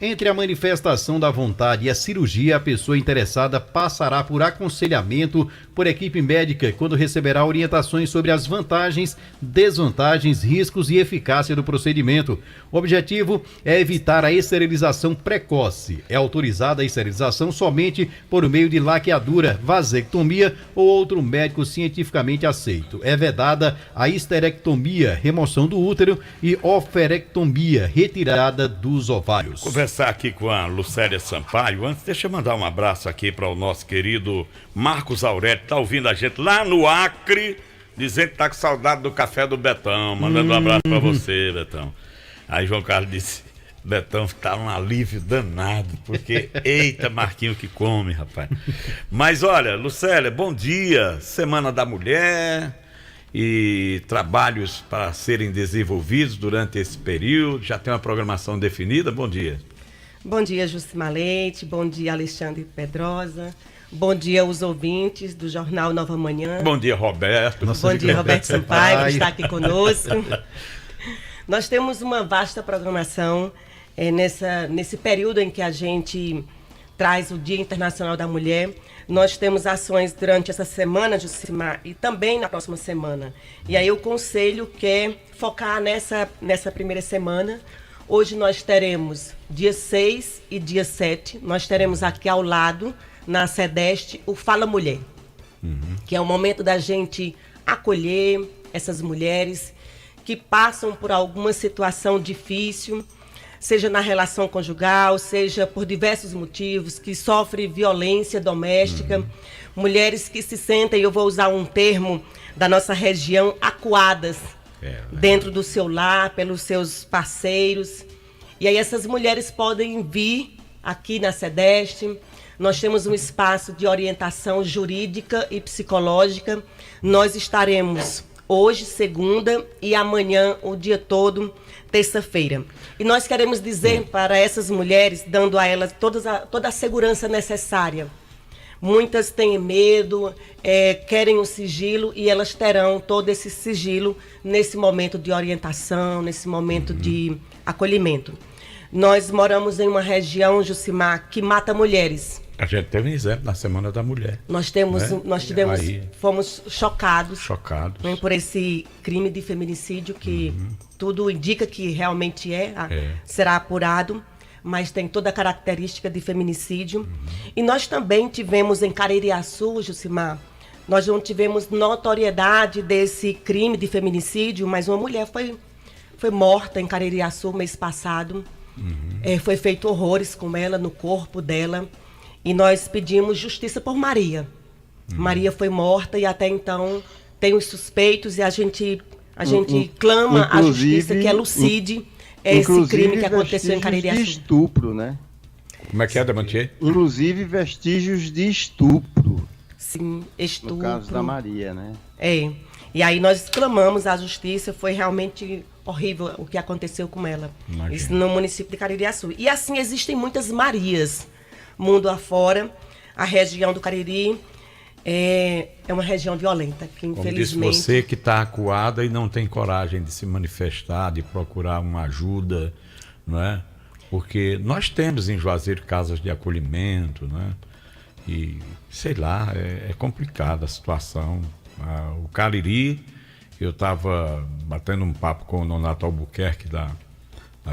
Entre a manifestação da vontade e a cirurgia, a pessoa interessada passará por aconselhamento por equipe médica quando receberá orientações sobre as vantagens, desvantagens, riscos e eficácia do procedimento. O objetivo é evitar a esterilização precoce. É autorizada a esterilização somente por meio de laqueadura, vasectomia ou outro médico cientificamente aceito. É vedada a histerectomia, remoção do útero, e oferectomia, retirada dos ovários. Conversar aqui com a Lucélia Sampaio. Antes, deixa eu mandar um abraço aqui para o nosso querido Marcos Aurélio, que tá ouvindo a gente lá no Acre, dizendo que tá com saudade do café do Betão. Mandando um abraço para você, Betão. Aí João Carlos disse: Betão tá um alívio danado, porque eita, Marquinho que come, rapaz. Mas olha, Lucélia, bom dia. Semana da Mulher e trabalhos para serem desenvolvidos durante esse período. Já tem uma programação definida? Bom dia. Bom dia, Jucimar Leite. Bom dia, Alexandre Pedrosa. Bom dia aos ouvintes do Jornal Nova Manhã. Bom dia, Roberto. Bom dia, Roberto Sampaio, que está aqui conosco. Nós temos uma vasta programação nesse período em que a gente traz o Dia Internacional da Mulher. Nós temos ações durante essa semana, Jucimar, e também na próxima semana. E aí o Conselho quer focar nessa primeira semana. Hoje nós teremos dia 6 e dia 7, nós teremos aqui ao lado, na SEDEST, o Fala Mulher, que é o momento da gente acolher essas mulheres que passam por alguma situação difícil, seja na relação conjugal, seja por diversos motivos, que sofrem violência doméstica, mulheres que se sentem, eu vou usar um termo da nossa região, acuadas dentro do seu lar, pelos seus parceiros. E aí essas mulheres podem vir aqui na SEDEST. Nós temos um espaço de orientação jurídica e psicológica. Nós estaremos hoje, segunda, e amanhã, o dia todo, terça-feira. E nós queremos dizer para essas mulheres, dando a elas toda a segurança necessária. Muitas têm medo, querem o sigilo, e elas terão todo esse sigilo nesse momento de orientação, nesse momento de acolhimento. Nós moramos em uma região, Jucimar, que mata mulheres. A gente teve um exemplo na Semana da Mulher. Nós tivemos, fomos chocados por esse crime de feminicídio, que tudo indica que realmente será apurado, mas tem toda a característica de feminicídio. E nós também tivemos em Caririaçu, Jucimar, nós não tivemos notoriedade desse crime de feminicídio, mas uma mulher foi morta em Caririaçu mês passado. Foi feito horrores com ela, no corpo dela. E nós pedimos justiça por Maria. Maria foi morta e até então tem os suspeitos e a gente clama a justiça que elucide esse crime que aconteceu em Caririaçu. De estupro, né? Como é que é, Damantier? Inclusive vestígios de estupro. Sim, estupro. No caso da Maria, né? E aí nós clamamos a justiça, foi realmente horrível o que aconteceu com ela. Imagina. Isso no município de Caririaçu. E assim existem muitas Marias mundo afora. A região do Cariri é uma região violenta, que infelizmente... Como disse você, que está acuada e não tem coragem de se manifestar, de procurar uma ajuda, não é? Porque nós temos em Juazeiro casas de acolhimento, né? E, sei lá, é complicada a situação. O Cariri, eu estava batendo um papo com o Nonato Albuquerque da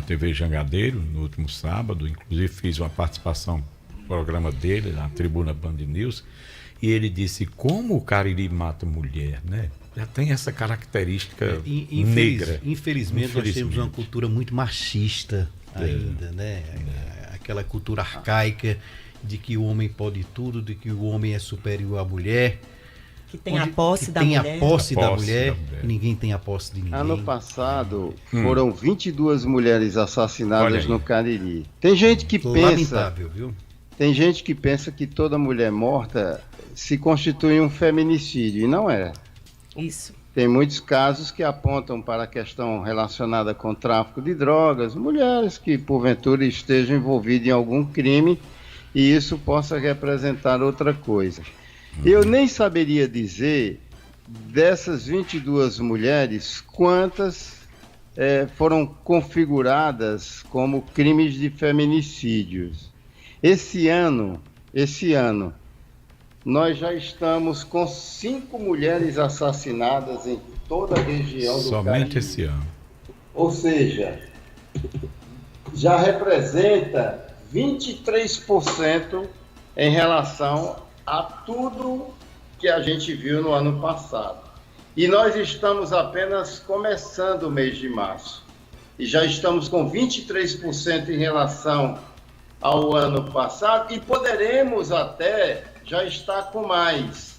TV Jangadeiro no último sábado, inclusive fiz uma participação no programa dele, na Tribuna Band News, e ele disse como o Cariri mata mulher, né? Já tem essa característica negra. Infelizmente nós temos uma cultura muito machista ainda, né? Aquela cultura arcaica de que o homem pode tudo, de que o homem é superior à mulher. Que tem a posse da mulher. A posse da mulher. Ninguém tem a posse de ninguém. Ano passado foram 22 mulheres assassinadas no Cariri. Tem gente que lamentável, viu? Tem gente que pensa que toda mulher morta se constitui um feminicídio, e não é. Isso. Tem muitos casos que apontam para a questão relacionada com tráfico de drogas, mulheres que porventura estejam envolvidas em algum crime e isso possa representar outra coisa. Eu nem saberia dizer dessas 22 mulheres quantas foram configuradas como crimes de feminicídios. Esse ano, nós já estamos com 5 mulheres assassinadas em toda a região do Cariri. Somente esse ano. Ou seja, já representa 23% em relação a tudo que a gente viu no ano passado. E nós estamos apenas começando o mês de março. E já estamos com 23% em relação ao ano passado e poderemos até já estar com mais.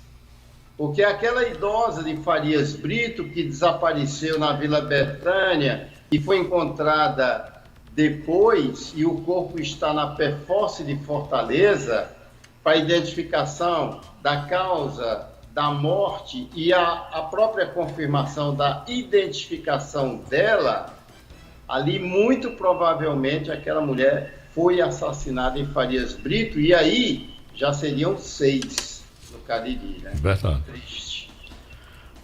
Porque aquela idosa de Farias Brito que desapareceu na Vila Bertânia e foi encontrada depois e o corpo está na Perforce de Fortaleza para identificação da causa da morte e a própria confirmação da identificação dela, ali muito provavelmente aquela mulher foi assassinada em Farias Brito e aí já seriam 6 no Cariri, né? Verdade. Triste.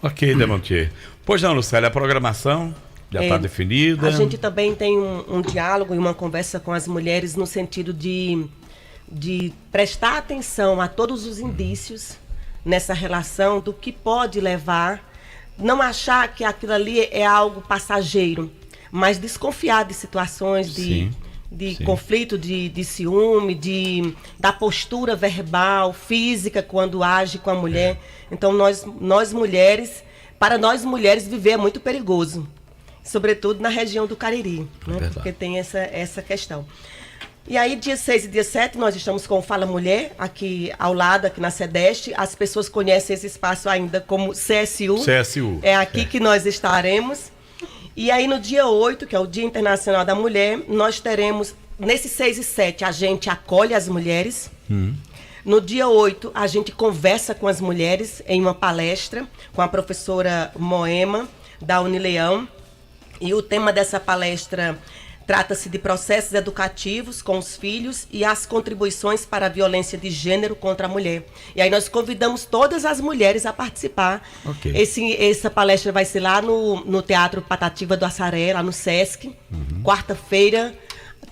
Ok, Demontier. Pois não, Lucélia, a programação já está definida. A gente também tem um diálogo e uma conversa com as mulheres no sentido de prestar atenção a todos os indícios nessa relação do que pode levar, não achar que aquilo ali é algo passageiro, mas desconfiar de situações de conflito, de ciúme, da postura verbal, física, quando age com a mulher. Então, nós mulheres, para nós mulheres, viver é muito perigoso, sobretudo na região do Cariri, né? Porque tem essa questão. E aí, dia 6 e dia 7, nós estamos com o Fala Mulher, aqui ao lado, aqui na Sedeste. As pessoas conhecem esse espaço ainda como CSU. É aqui que nós estaremos. E aí, no dia 8, que é o Dia Internacional da Mulher, nós teremos, nesse 6 e 7, a gente acolhe as mulheres. No dia 8, a gente conversa com as mulheres em uma palestra com a professora Moema, da Unileão. E o tema dessa palestra trata-se de processos educativos com os filhos e as contribuições para a violência de gênero contra a mulher. E aí nós convidamos todas as mulheres a participar. Essa palestra vai ser lá no Teatro Patativa do Assaré, lá no Sesc, quarta-feira,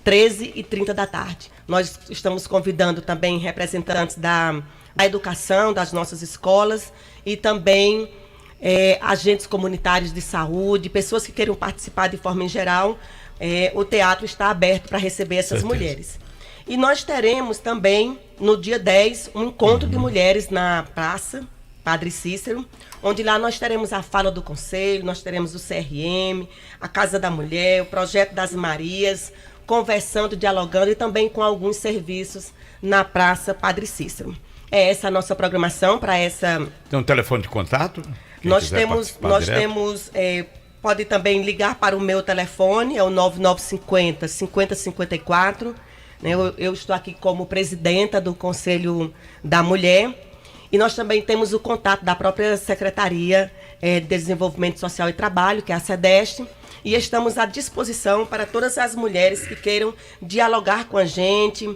13h30 da tarde. Nós estamos convidando também representantes da educação, das nossas escolas e também agentes comunitários de saúde, pessoas que queiram participar de forma em geral. O teatro está aberto para receber essas mulheres. E nós teremos também, no dia 10, um encontro de mulheres na Praça Padre Cícero, onde lá nós teremos a fala do Conselho, nós teremos o CRM, a Casa da Mulher, o Projeto das Marias, conversando, dialogando e também com alguns serviços na Praça Padre Cícero. É essa a nossa programação para essa... Tem um telefone de contato? Nós temos pode também ligar para o meu telefone, é o 9950-5054. Eu estou aqui como presidenta do Conselho da Mulher. E nós também temos o contato da própria Secretaria de Desenvolvimento Social e Trabalho, que é a SEDEST. E estamos à disposição para todas as mulheres que queiram dialogar com a gente,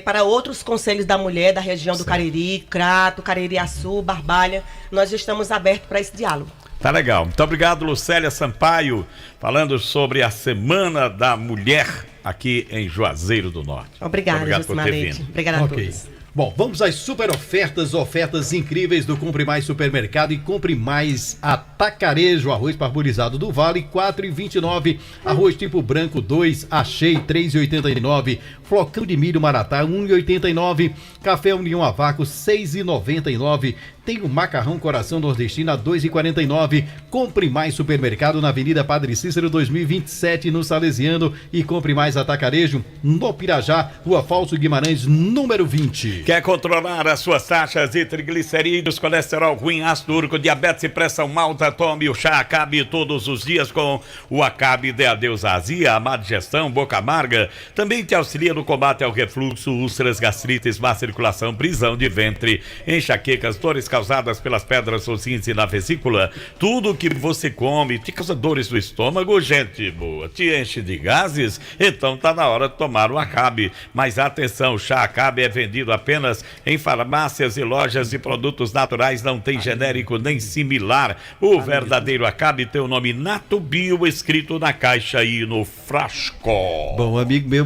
para outros conselhos da mulher da região do Cariri, Crato, Caririaçu, Barbalha. Nós estamos abertos para esse diálogo. Tá legal. Muito obrigado, Lucélia Sampaio, falando sobre a Semana da Mulher aqui em Juazeiro do Norte. Obrigada, por ter vindo. Obrigada a todos. Bom, vamos às super ofertas incríveis do Compre Mais Supermercado e Compre Mais Atacarejo. Arroz parboilizado do Vale, R$ 4,29. Arroz tipo branco, 2, Achei, R$ 3,89. Flocão de milho Maratá, R$ 1,89. Café União a Vácuo, R$ 6,99. Tem o macarrão Coração Nordestino a R$ 2,49. Compre Mais Supermercado na Avenida Padre Cícero 2027 no Salesiano e Compre Mais Atacarejo no Pirajá, Rua Falso Guimarães, número 20. Quer controlar as suas taxas de triglicerídeos, colesterol ruim, ácido úrico, diabetes e pressão alta? Tome o chá Acabe todos os dias com o Acabe. Dê adeus à azia, a má digestão, boca amarga. Também te auxilia no combate ao refluxo, úlceras, gastrites, má circulação, prisão de ventre, enxaquecas, dores causadas pelas pedras ou cinza na vesícula, tudo que você come te causa dores no estômago, gente boa, te enche de gases, então tá na hora de tomar o Acabe. Mas atenção, o chá Acabe é vendido apenas em farmácias e lojas de produtos naturais, não tem genérico nem similar. O verdadeiro Acabe tem o nome Nato Bio escrito na caixa e no frasco. Bom, um amigo meu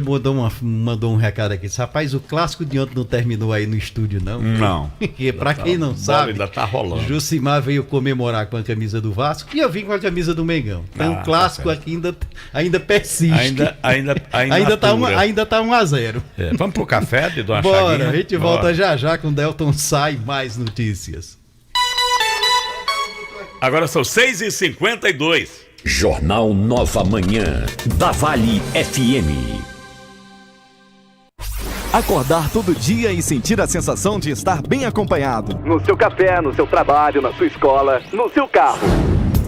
mandou um recado aqui. Rapaz, o clássico de ontem não terminou aí no estúdio, não? Não. Porque pra quem não sabe, ainda tá rolando. Jucimar veio comemorar com a camisa do Vasco e eu vim com a camisa do Mengão. Então o clássico aqui ainda persiste. Ainda tá 1-0. Vamos pro café de Dona Bora, Chaguinha? a gente volta já com Delton Sai, mais notícias. Agora são 6h52. Jornal Nova Manhã, da Vale FM. Acordar todo dia e sentir a sensação de estar bem acompanhado. No seu café, no seu trabalho, na sua escola, no seu carro.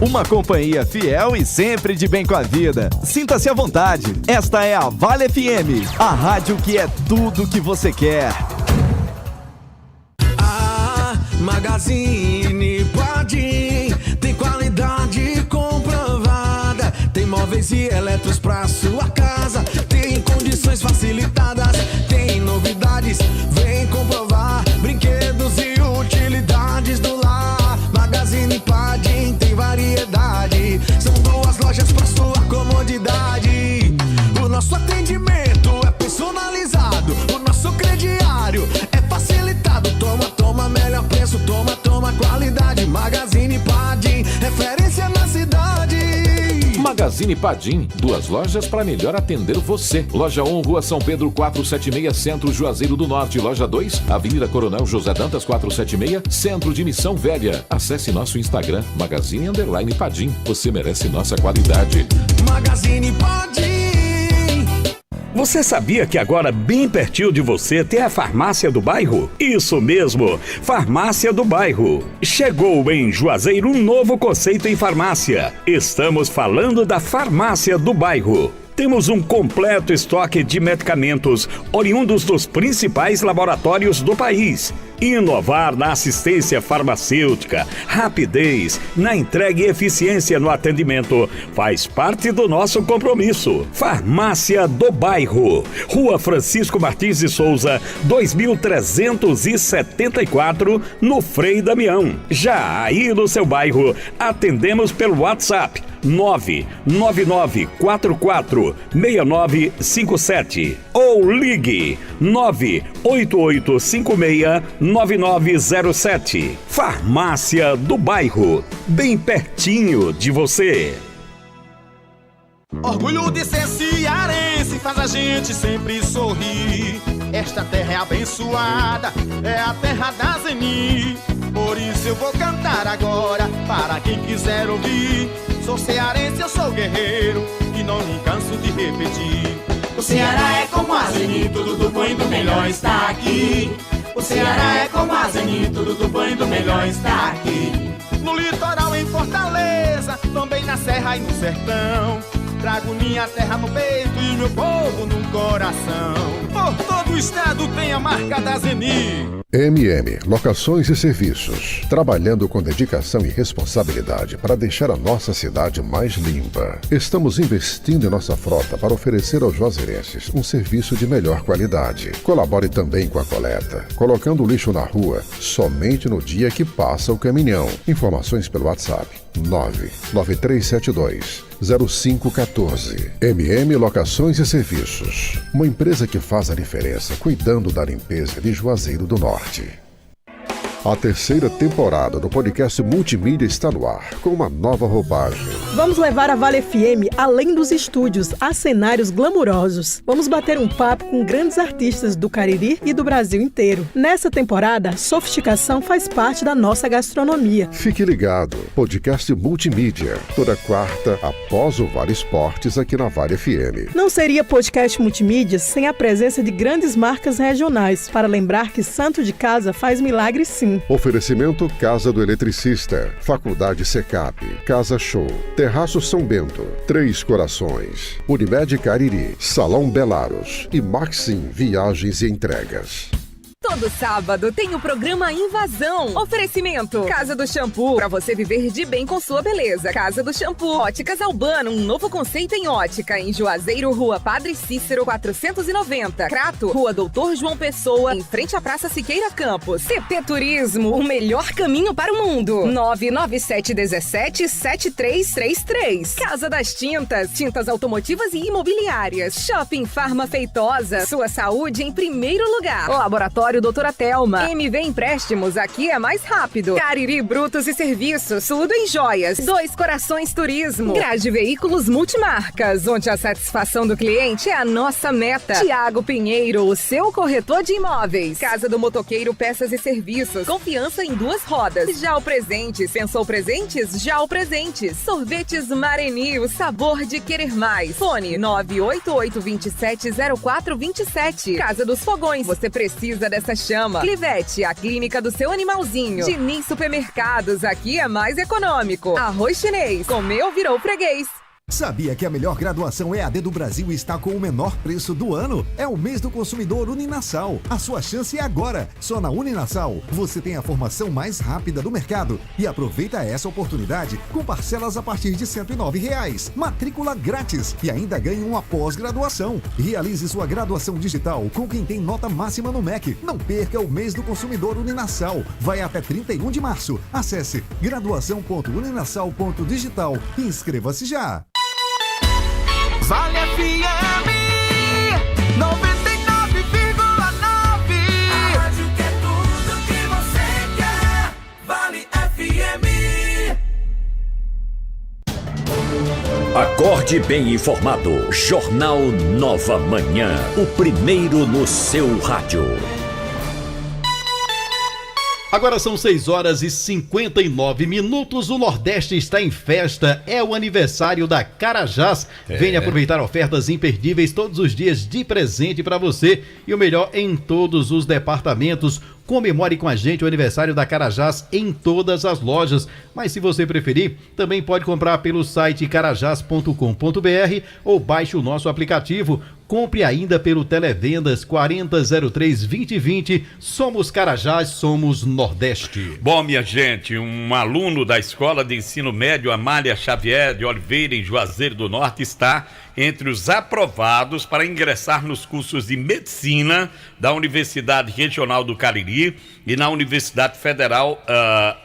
Uma companhia fiel e sempre de bem com a vida. Sinta-se à vontade. Esta é a Vale FM, a rádio que é tudo que você quer. Magazine Padim tem qualidade comprovada. Tem móveis e eletros pra sua casa. Tem condições facilitadas. Tem novidades, vem comprovar. Brinquedos e utilidades do lar. Magazine Padim tem variedade. São 2 lojas pra sua comodidade. O nosso atendimento é personalizado. O nosso crediário é facilitado. Toma, melhor preço. Toma, qualidade. Magazine Padim, referência na cidade. Magazine Padim, 2 lojas para melhor atender você. Loja 1, Rua São Pedro 476, Centro Juazeiro do Norte. Loja 2, Avenida Coronel José Dantas 476, Centro de Missão Velha. Acesse nosso Instagram, Magazine_Padim. Você merece nossa qualidade. Magazine Padim. Você sabia que agora bem pertinho de você tem a Farmácia do Bairro? Isso mesmo, Farmácia do Bairro. Chegou em Juazeiro um novo conceito em farmácia. Estamos falando da Farmácia do Bairro. Temos um completo estoque de medicamentos oriundos dos principais laboratórios do país. Inovar na assistência farmacêutica, rapidez na entrega e eficiência no atendimento faz parte do nosso compromisso. Farmácia do Bairro, Rua Francisco Martins de Souza, 2374, no Frei Damião. Já aí no seu bairro, atendemos pelo WhatsApp 999446957 ou ligue 988569907. Farmácia do Bairro, bem pertinho de você. Orgulho de ser cearense faz a gente sempre sorrir. Esta terra é abençoada, é a terra da Zeni. Por isso eu vou cantar agora para quem quiser ouvir. Sou cearense, eu sou guerreiro e não me canso de repetir. O Ceará é como a Zeni, tudo do bom e do melhor está aqui. O Ceará é como a Zeni, tudo do bom e do melhor está aqui. No litoral, em Fortaleza, também na serra e no sertão. Trago minha terra no peito e meu povo no coração. Por todo o estado tem a marca da Zeni. MM Locações e Serviços, trabalhando com dedicação e responsabilidade para deixar a nossa cidade mais limpa. Estamos investindo em nossa frota para oferecer aos juazeirenses um serviço de melhor qualidade. Colabore também com a coleta, colocando o lixo na rua somente no dia que passa o caminhão. Informações pelo WhatsApp 993720514. MM Locações e Serviços, uma empresa que faz a diferença cuidando da limpeza de Juazeiro do Norte. A 3ª temporada do podcast Multimídia está no ar, com uma nova roupagem. Vamos levar a Vale FM além dos estúdios, a cenários glamurosos. Vamos bater um papo com grandes artistas do Cariri e do Brasil inteiro. Nessa temporada, sofisticação faz parte da nossa gastronomia. Fique ligado, podcast Multimídia, toda quarta após o Vale Esportes aqui na Vale FM. Não seria podcast multimídia sem a presença de grandes marcas regionais, para lembrar que santo de casa faz milagre sim. Oferecimento Casa do Eletricista, Faculdade Secap, Casa Show, Terraço São Bento, Três Corações, Unimed Cariri, Salão Belaros e Maxim Viagens e Entregas. Todo sábado tem o programa Invasão. Oferecimento Casa do Shampoo, pra você viver de bem com sua beleza. Casa do Shampoo. Óticas Albano, um novo conceito em ótica. Em Juazeiro, Rua Padre Cícero, 490. Crato, Rua Doutor João Pessoa, em frente à Praça Siqueira Campos. CT Turismo, o melhor caminho para o mundo. 997177333. Casa das Tintas, tintas automotivas e imobiliárias. Shopping Farma Feitosa, sua saúde em primeiro lugar. Laboratório Doutora Telma. MV Empréstimos, aqui é mais rápido. Cariri Brutos e Serviços, tudo em joias. Dois Corações Turismo. Grade Veículos Multimarcas, onde a satisfação do cliente é a nossa meta. Tiago Pinheiro, o seu corretor de imóveis. Casa do Motoqueiro Peças e Serviços. Confiança em duas rodas. Já o Presentes. Pensou presentes? Já o Presentes. Sorvetes Mareni, o sabor de querer mais. Fone 988270427. Casa dos Fogões. Você precisa dessa chama. Clivete, a clínica do seu animalzinho. Diniz Supermercados, aqui é mais econômico. Arroz Chinês, comeu, virou freguês. Sabia que a melhor graduação EAD do Brasil está com o menor preço do ano? É o mês do consumidor Uninasal. A sua chance é agora. Só na Uninasal você tem a formação mais rápida do mercado. E aproveita essa oportunidade com parcelas a partir de R$ 109. Matrícula grátis e ainda ganha uma pós-graduação. Realize sua graduação digital com quem tem nota máxima no MEC. Não perca o mês do consumidor Uninasal. Vai até 31 de março. Acesse graduação.uninasal.digital e inscreva-se já. Vale FM 99,9. A rádio que é tudo que você quer. Vale FM. Acorde bem informado. Jornal Nova Manhã. O primeiro no seu rádio. Agora são 6h59. O Nordeste está em festa. É o aniversário da Carajás. Venha aproveitar ofertas imperdíveis todos os dias de presente para você. E o melhor em todos os departamentos. Comemore com a gente o aniversário da Carajás em todas as lojas. Mas se você preferir, também pode comprar pelo site carajás.com.br ou baixe o nosso aplicativo. Compre ainda pelo Televendas 4003-2020. Somos Carajás, somos Nordeste. Bom, minha gente, um aluno da Escola de Ensino Médio Amália Xavier de Oliveira, em Juazeiro do Norte, está entre os aprovados para ingressar nos cursos de Medicina da Universidade Regional do Cariri e na Universidade Federal, na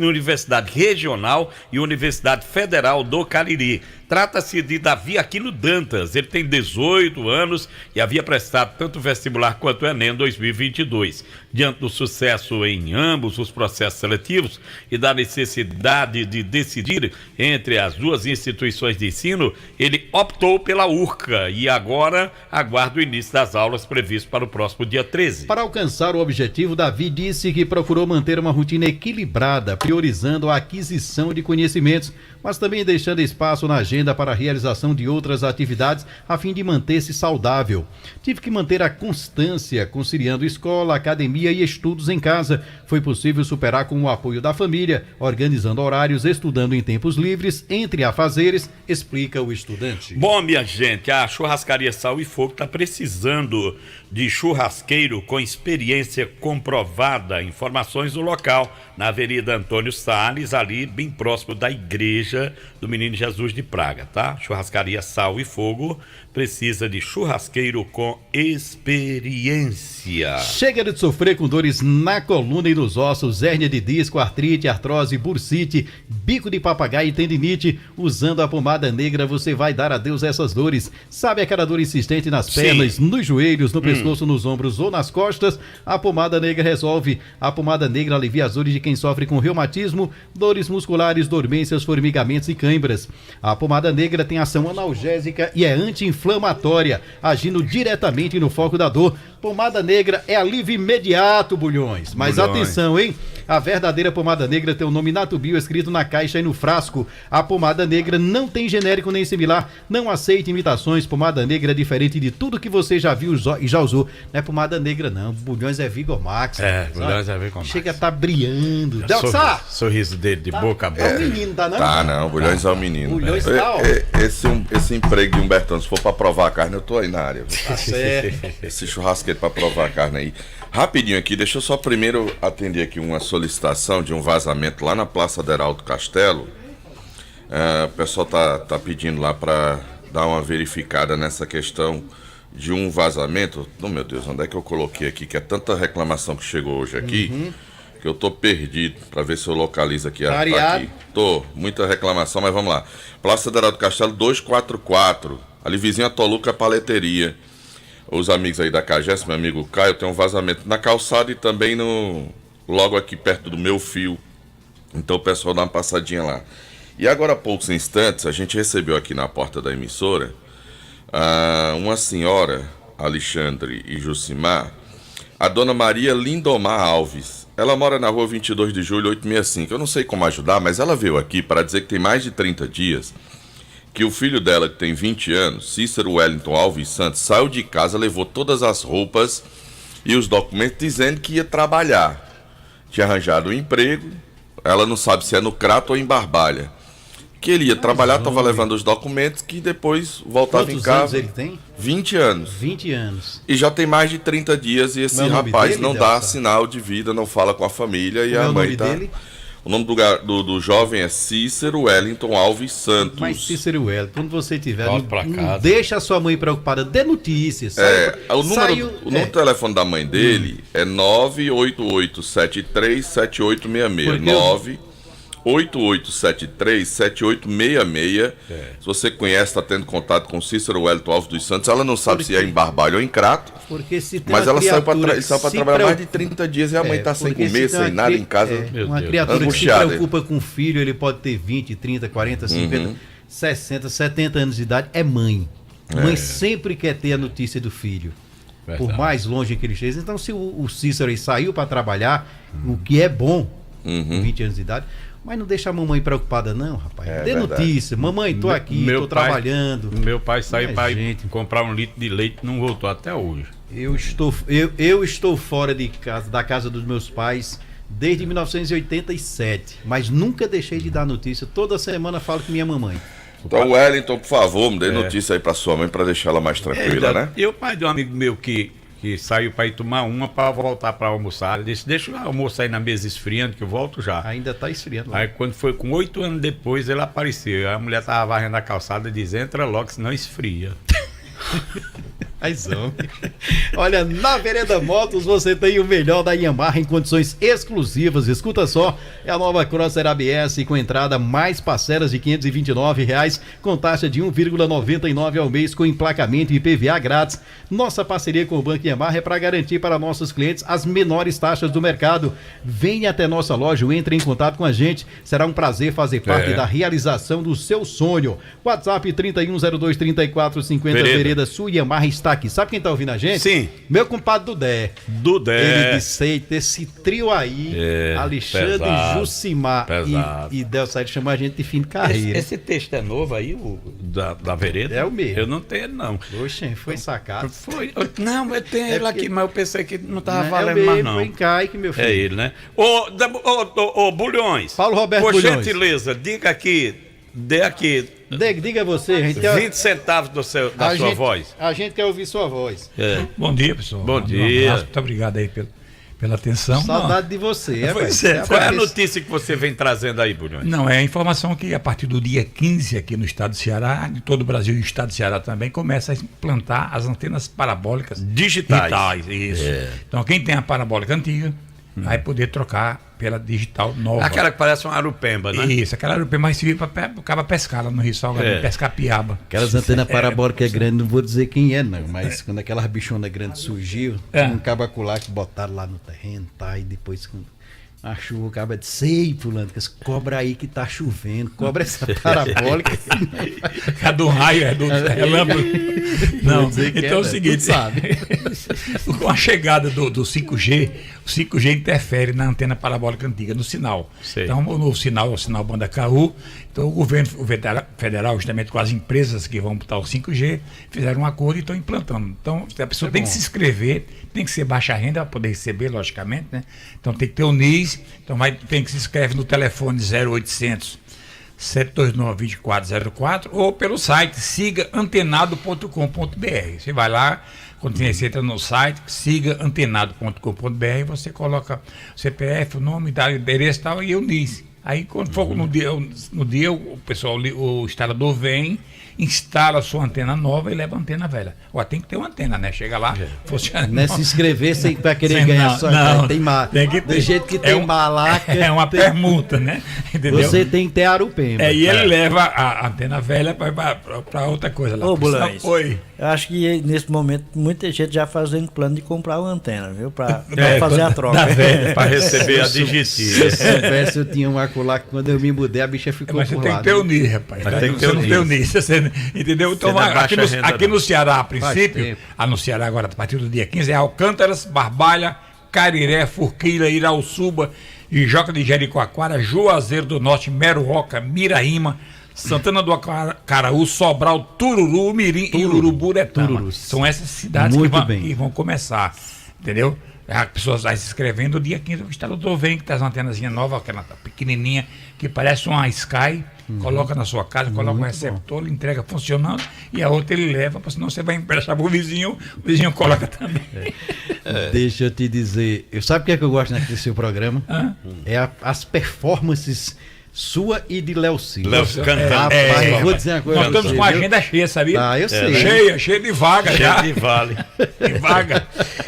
Universidade Regional e Universidade Federal do Cariri. Trata-se de Davi Aquino Dantas. Ele tem 18 anos e havia prestado tanto o vestibular quanto o Enem em 2022. Diante do sucesso em ambos os processos seletivos e da necessidade de decidir entre as duas instituições de ensino, ele optou pela URCA e agora aguarda o início das aulas previsto para o próximo dia 13. Para alcançar o objetivo, Davi disse que procurou manter uma rotina equilibrada, priorizando a aquisição de conhecimentos, mas também deixando espaço na agenda para a realização de outras atividades a fim de manter-se saudável. Tive que manter a constância, conciliando escola, academia e estudos em casa. Foi possível superar com o apoio da família, organizando horários, estudando em tempos livres, entre afazeres, explica o estudante. Bom, minha gente, a Churrascaria Sal e Fogo está precisando de churrasqueiro com experiência comprovada. Informações no local, na Avenida Antônio Salles, ali bem próximo da Igreja do Menino Jesus de Praga, tá? Churrascaria Sal e Fogo precisa de churrasqueiro com experiência. Chega de sofrer com dores na coluna e nos ossos, hérnia de disco, artrite, artrose, bursite, bico de papagaio e tendinite. Usando a pomada negra você vai dar adeus a essas dores. Sabe aquela dor insistente nas pernas, nos joelhos, no pescoço, nos ombros ou nas costas? A pomada negra resolve. A pomada negra alivia as dores de quem sofre com reumatismo, dores musculares, dormências, formigamentos e cãibras. A pomada negra tem ação analgésica e é anti-inflamatória, agindo diretamente no foco da dor. Pomada negra é alívio imediato, Bulhões. Mas atenção, hein? A verdadeira pomada negra tem o nome Natubio escrito na caixa e no frasco. A pomada negra não tem genérico nem similar. Não aceite imitações. Pomada negra é diferente de tudo que você já viu e já usou. Não é pomada negra, não. Bulhões é Vigor Max. Bulhões é Vigor Max. Chega a tá brilhando. Sorriso dele de boca aberta. É um menino, tá não? Tá, não. Bulhões é um menino. Bulhões tá, ó. Esse emprego de Humbertão, se for pra provar a carne, eu tô aí na área. Tá certo. Esse churrasqueiro pra provar a carne aí. Rapidinho aqui, deixa eu só primeiro atender aqui uma solicitação de um vazamento lá na Praça Deraldo Castelo. O pessoal tá pedindo lá para dar uma verificada nessa questão de um vazamento. Oh, meu Deus, onde é que eu coloquei aqui? Que é tanta reclamação que chegou hoje aqui, que eu tô perdido para ver se eu localizo aqui. Aqui. Muita reclamação, mas vamos lá. Praça Deraldo Castelo 244, ali vizinho a Toluca Paleteria. Os amigos aí da Cagés, meu amigo Caio, tem um vazamento na calçada e também logo aqui perto do meu fio. Então o pessoal dá uma passadinha lá. E agora há poucos instantes, a gente recebeu aqui na porta da emissora uma senhora, Alexandre e Jucimar, a dona Maria Lindomar Alves. Ela mora na rua 22 de julho, 865. Eu não sei como ajudar, mas ela veio aqui para dizer que tem mais de 30 dias que o filho dela, que tem 20 anos, Cícero Wellington Alves Santos, saiu de casa, levou todas as roupas e os documentos dizendo que ia trabalhar. Tinha arranjado um emprego, ela não sabe se é no Crato ou em Barbalha. Que ele ia trabalhar, estava levando os documentos, que depois voltava em casa. Quantos anos ele tem? 20 anos. 20 anos. E já tem mais de 30 dias e esse rapaz não dá sinal de vida, não fala com a família e a mãe tá... Dele? O nome do jovem é Cícero Wellington Alves Santos. Mas Cícero Wellington, quando você tiver, não deixa a sua mãe preocupada, dê notícias. O número do telefone da mãe dele é 988737866. 88737866. Se você conhece, está tendo contato com Cícero Wellington Alves dos Santos, ela não sabe se é em Barbalho ou em Crato, mas ela saiu para trabalhar mais de 30 dias e a mãe está sem comer, sem nada em casa. Uma criatura que se preocupa com o filho, ele pode ter 20, 30, 40, 50, 60, 70 anos de idade, é mãe. Mãe sempre quer ter a notícia do filho. Por mais longe que ele esteja. Então, se o Cícero aí saiu para trabalhar, o que é bom, com 20 anos de idade, mas não deixa a mamãe preocupada não, rapaz. Dê notícia. Mamãe, tô aqui, tô trabalhando. Meu pai saiu para comprar um litro de leite e não voltou até hoje. Eu estou fora de casa, da casa dos meus pais desde 1987, mas nunca deixei de dar notícia. Toda semana falo com minha mamãe. Então, Wellington, por favor, me dê notícia aí pra sua mãe para deixar ela mais tranquila, né? E o pai de um amigo meu que saiu para ir tomar uma para voltar para almoçar. Ele disse, deixa o almoço aí na mesa esfriando que eu volto já. Ainda tá esfriando. Aí quando foi com 8 anos depois ele apareceu. A mulher tava varrendo a calçada e disse, entra logo senão esfria. Olha, na Vereda Motos você tem o melhor da Yamaha em condições exclusivas. Escuta só, é a nova Crosser ABS com entrada mais parcelas de R$ 529, com taxa de 1,99 ao mês, com emplacamento e IPVA grátis. Nossa parceria com o Banco Yamaha é para garantir para nossos clientes as menores taxas do mercado. Venha até nossa loja ou entre em contato com a gente. Será um prazer fazer parte da realização do seu sonho. WhatsApp 31023450 Vereda Sul Yamaha está aqui. Sabe quem tá ouvindo a gente? Sim. Meu compadre Dudé. Ele disse, esse trio aí, Alexandre, Jucimar e Delsair, chamou a gente de fim de carreira. Esse texto é novo aí, da Vereda? É o mesmo. Eu não tenho, não. Oxe, foi sacado. Foi. Não, eu tenho ele aqui, mas eu pensei que não tava valendo mais, não. Foi Caique, meu filho. É ele, né? Ô, Bulhões. Paulo Roberto Por Bulhões. gentileza, diga aqui, dê aqui. Diga você, gente. 20 centavos da sua voz. A gente quer ouvir sua voz. Bom dia, pessoal. Bom dia. Muito obrigado aí pela atenção. Saudade de você. Qual é a notícia que você vem trazendo aí, Bulhões? Não, é a informação que a partir do dia 15 aqui no estado do Ceará, de todo o Brasil e o estado do Ceará também, começa a implantar as antenas parabólicas digitais. Isso. Então quem tem a parabólica antiga vai poder trocar pela digital nova. Aquela que parece uma arupemba, né? Isso, aquela arupemba mais serviu para o cara pescar lá no Rio Salgado, pescar piaba. Aquelas antenas parabólicas grandes, não vou dizer quem é não, mas quando aquelas bichonas grandes surgiu, um cabacular que botaram lá no terreno, e depois a chuva, o cabo de sei, fulano, que cobra aí que tá chovendo, cobra essa parabólica. É do raio, é do relâmpago. Não, então é o seguinte, sabe? Com a chegada do 5G, o 5G interfere na antena parabólica antiga, no sinal. Sei. Então, o sinal banda KU, então o governo federal, justamente com as empresas que vão botar o 5G, fizeram um acordo e estão implantando. Então, a pessoa tem que se inscrever, tem que ser baixa renda para poder receber, logicamente, né? Então tem que ter o NIS, então tem que se inscreve no telefone 0800 729-2404 ou pelo site sigaantenado.com.br. Você vai lá, quando você entra no site, sigaantenado.com.br, você coloca o CPF, o nome, o endereço e tal, e o NIS. Aí quando for no dia o pessoal, o instalador vem, instala a sua antena nova e leva a antena velha. Tem que ter uma antena, né? Chega lá, funciona. Não é se inscrever sem vai querer ganhar só. Tem que ter. Do jeito que tem malaca. É uma permuta, né? Entendeu? Você tem que ter arupema. E ele leva a antena velha para outra coisa lá. Ô, Bulães, Oi. Eu acho que nesse momento muita gente já fazendo plano de comprar uma antena, viu? Para fazer a troca. Para receber a digitiva. Se eu soubesse, eu tinha um acular que quando eu me mudei, a bicha ficou mas você tem que ter o NIS, rapaz. Você não tem o NIS. Entendeu? Então, aqui no Ceará, a princípio, no agora, a partir do dia 15, é Alcântaras, Barbalha, Cariré, Forquilha, Irauçuba, Ijoca de Jericoacoara, Juazeiro do Norte, Meruoca, Miraíma, Santana do Acaraú, Sobral, Tururu, Mirim e Uruburetama. São essas cidades que vão começar, entendeu? As pessoas vão se inscrevendo, no dia 15 o instalador vem, que tem as antenazinhas novas, aquela pequenininha, que parece uma Sky, coloca na sua casa, coloca um receptor, ele entrega funcionando, e a outra ele leva, senão você vai emprestar pro vizinho, o vizinho coloca também. Deixa eu te dizer, sabe o que é que eu gosto naquele seu programa? As performances sua e de Léo Silva. Léo cantando. Vou dizer uma coisa. Nós estamos com a agenda cheia, sabia? Eu sei. Cheia de vaga já. Cheia de vale. De vaga.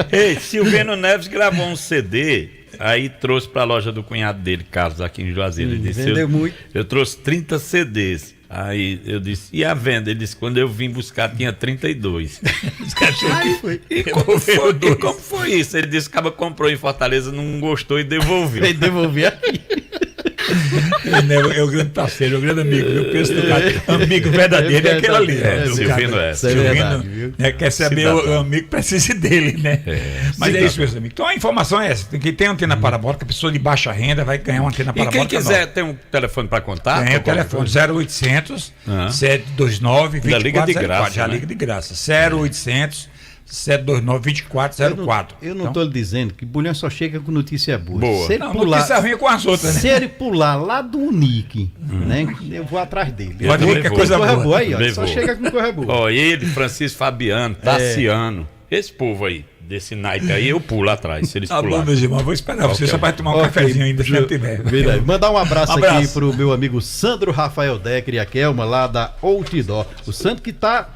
Ei, Silveno Neves gravou um CD, aí trouxe para a loja do cunhado dele, Carlos, aqui em Juazeiro. Ele disse, vendeu muito. Eu trouxe 30 CDs. Aí eu disse, e a venda? Ele disse, quando eu vim buscar tinha 32. E como foi isso? Ele disse que acaba comprou em Fortaleza, não gostou e devolveu. Ele devolveu aqui. É o grande parceiro, é o grande amigo. Eu penso no cara, amigo verdadeiro é aquele ali. Silvino quer saber o amigo precisa dele, né? Mas é isso, meus amigos. Então a informação é essa: quem tem antena parabólica, a pessoa de baixa renda vai ganhar uma antena parabólica. E quem quiser ter um telefone para contar? Tem o telefone 0800 729 2404. Já liga de graça. 0800 729-2404. Eu não estou lhe dizendo que Bulhão só chega com notícia boa. Se ele pular, notícia ruim com as outras, né? Se ele pular lá do Unic, né? Eu vou atrás dele. Pode ver que é coisa boa. Aí, ó, só chega com coisa boa. Ele, Francisco Fabiano, Tassiano, esse povo aí, desse night aí, eu pulo atrás. Se eles pularem. Bom, meus irmãos, vou esperar você só para tomar um cafezinho ainda, se não tiver. Verdade. Mandar um abraço aqui pro meu amigo Sandro Rafael Decker e a Kelma lá da Outdoor. O Sandro que tá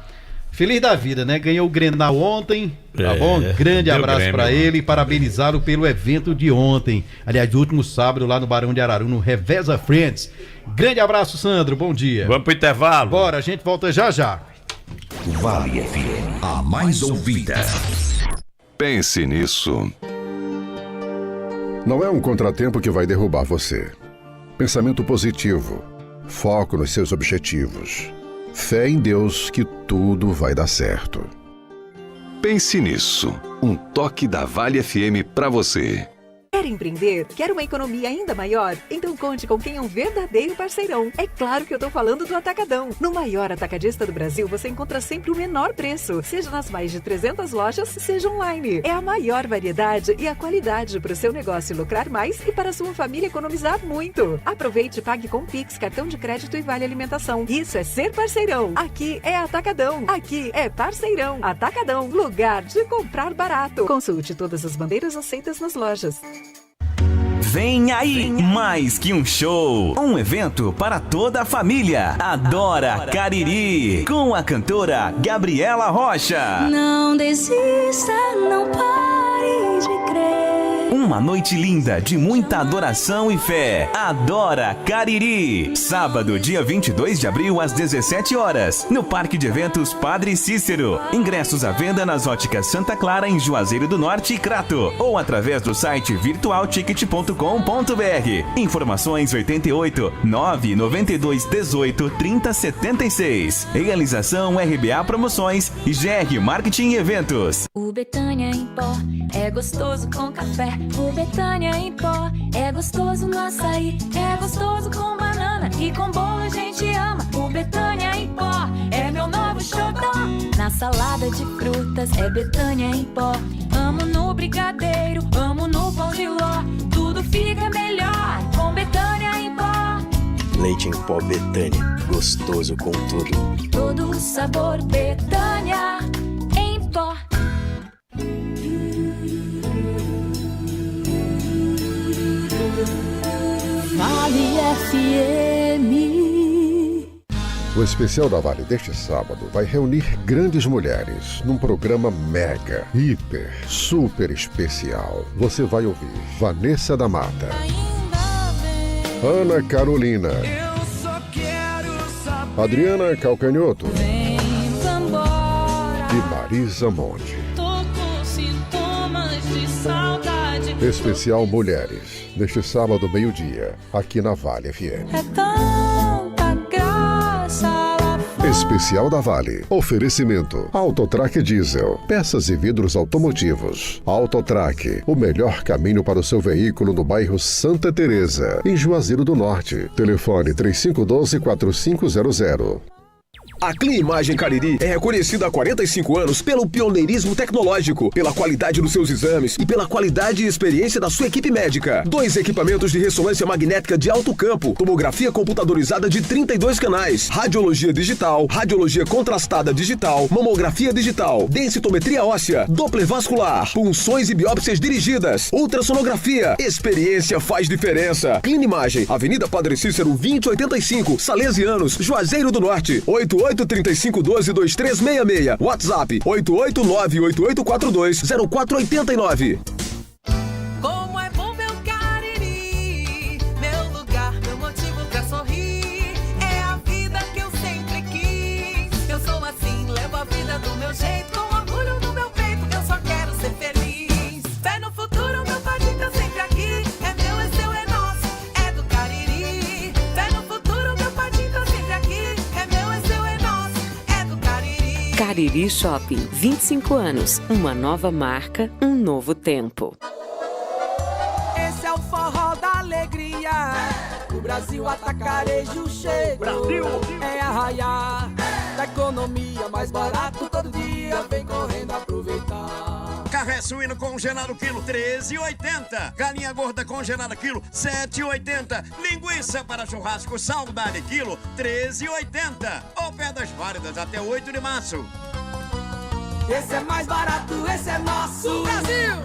feliz da vida, né? Ganhou o Grenal ontem, tá bom? Grande abraço para ele e parabenizá-lo pelo evento de ontem. Aliás, do último sábado lá no Barão de Araru, no Reveza Friends. Grande abraço, Sandro, bom dia. Vamos pro intervalo? Bora, a gente volta já já. Vale FM, a mais ouvida. Pense nisso. Não é um contratempo que vai derrubar você. Pensamento positivo, foco nos seus objetivos. Fé em Deus que tudo vai dar certo. Pense nisso. Um toque da Vale FM para você. Quer empreender? Quer uma economia ainda maior? Então conte com quem é um verdadeiro parceirão. É claro que eu tô falando do Atacadão. No maior atacadista do Brasil, você encontra sempre o menor preço, seja nas mais de 300 lojas, seja online. É a maior variedade e a qualidade para o seu negócio lucrar mais e para a sua família economizar muito. Aproveite e pague com Pix, cartão de crédito e vale alimentação. Isso é ser parceirão. Aqui é Atacadão. Aqui é parceirão. Atacadão, lugar de comprar barato. Consulte todas as bandeiras aceitas nas lojas. Vem aí, mais que um show, um evento para toda a família. Adora Cariri, com a cantora Gabriela Rocha. Não desista, não pare de crer. Uma noite linda de muita adoração e fé. Adora Cariri. Sábado, dia 22 de abril, às 17 horas, no Parque de Eventos Padre Cícero. Ingressos à venda nas óticas Santa Clara, em Juazeiro do Norte e Crato, ou através do site virtualticket.com.br. Informações 88 992 18 30 76. Realização RBA Promoções e GR Marketing e Eventos. O Betânia em pó é gostoso com café. O Betânia em pó é gostoso no açaí. É gostoso com banana e com bolo a gente ama. O Betânia em pó é meu novo xodó. Na salada de frutas é Betânia em pó. Amo no brigadeiro, amo no pão de ló. Tudo fica melhor com Betânia em pó. Leite em pó Betânia, gostoso com tudo. Todo o sabor Betânia em pó. Vale FM. O especial da Vale deste sábado vai reunir grandes mulheres num programa mega, hiper, super especial. Você vai ouvir Vanessa da Mata, Ana Carolina, Adriana Calcanhoto e Marisa Monte. Tô com sintomas de saudade. Especial Mulheres, neste sábado, meio-dia, aqui na Vale FM. É tanta graça lá fora. Especial da Vale. Oferecimento Autotrac Diesel. Peças e vidros automotivos. Autotrac, o melhor caminho para o seu veículo no bairro Santa Teresa, em Juazeiro do Norte. Telefone 3512-4500. A Clean Imagem Cariri é reconhecida há 45 anos pelo pioneirismo tecnológico, pela qualidade dos seus exames e pela qualidade e experiência da sua equipe médica. 2 equipamentos de ressonância magnética de alto campo, tomografia computadorizada de 32 canais, radiologia digital, radiologia contrastada digital, mamografia digital, densitometria óssea, Doppler vascular, punções e biópsias dirigidas, ultrassonografia. Experiência faz diferença. Clean Imagem, Avenida Padre Cícero 2085, Salesianos, Juazeiro do Norte, 8835122366. WhatsApp 88988420489. Como é bom meu Cariri, meu lugar, meu motivo pra sorrir. É a vida que eu sempre quis. Eu sou assim, levo a vida do meu jeito, com orgulho no meu peito, eu só quero ser feliz. Fé no futuro, meu padrinho tá sempre aqui. É meu, é seu, é nosso, é do Cariri. Fé no futuro, meu padrinho tá sempre aqui. É meu, é seu, é nosso, é do Cariri. Cariri Shopping, 25 anos, uma nova marca, um novo tempo. Esse é o forró da alegria. O Brasil Atacarejo chegou. Brasil! É arraiar da economia mais barato todo dia. Vem correndo aproveitar. Carré suíno congelado quilo 13,80. Galinha gorda congelada quilo 7,80. Linguiça para churrasco saudade quilo 13,80. Ofertas válidas até 8 de março. Esse é mais barato, esse é nosso Brasil!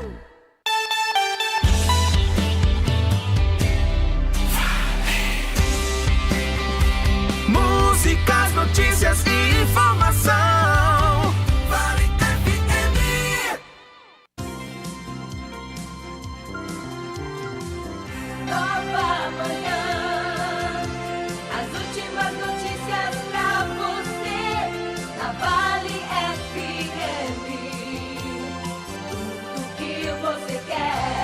Músicas, notícias e informação. Vale FM. Nova manhã, as últimas notícias pra você, na Vale FM, tudo que você quer.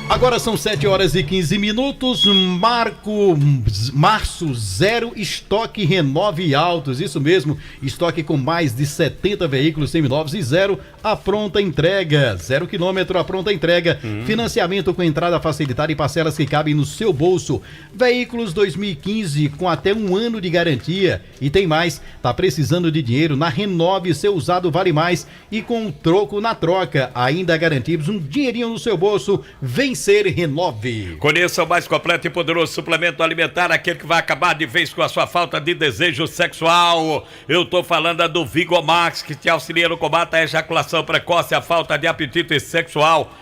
Agora são 7h15. Março zero estoque Renove Autos. Isso mesmo, estoque com mais de 70 veículos seminovos e zero a pronta entrega. 0 km a pronta entrega. Financiamento com entrada facilitada e parcelas que cabem no seu bolso. Veículos 2015 com até 1 ano de garantia. E tem mais, tá precisando de dinheiro? Na Renove, seu usado vale mais. E com um troco na troca, ainda garantimos um dinheirinho no seu bolso. Vencer Renove. Conheça o mais completo e poderoso suplemento alimentar, aquele que vai acabar de vez com a sua falta de desejo sexual. Eu tô falando do Vigomax, que te auxilia no combate à ejaculação precoce, a falta de apetite sexual.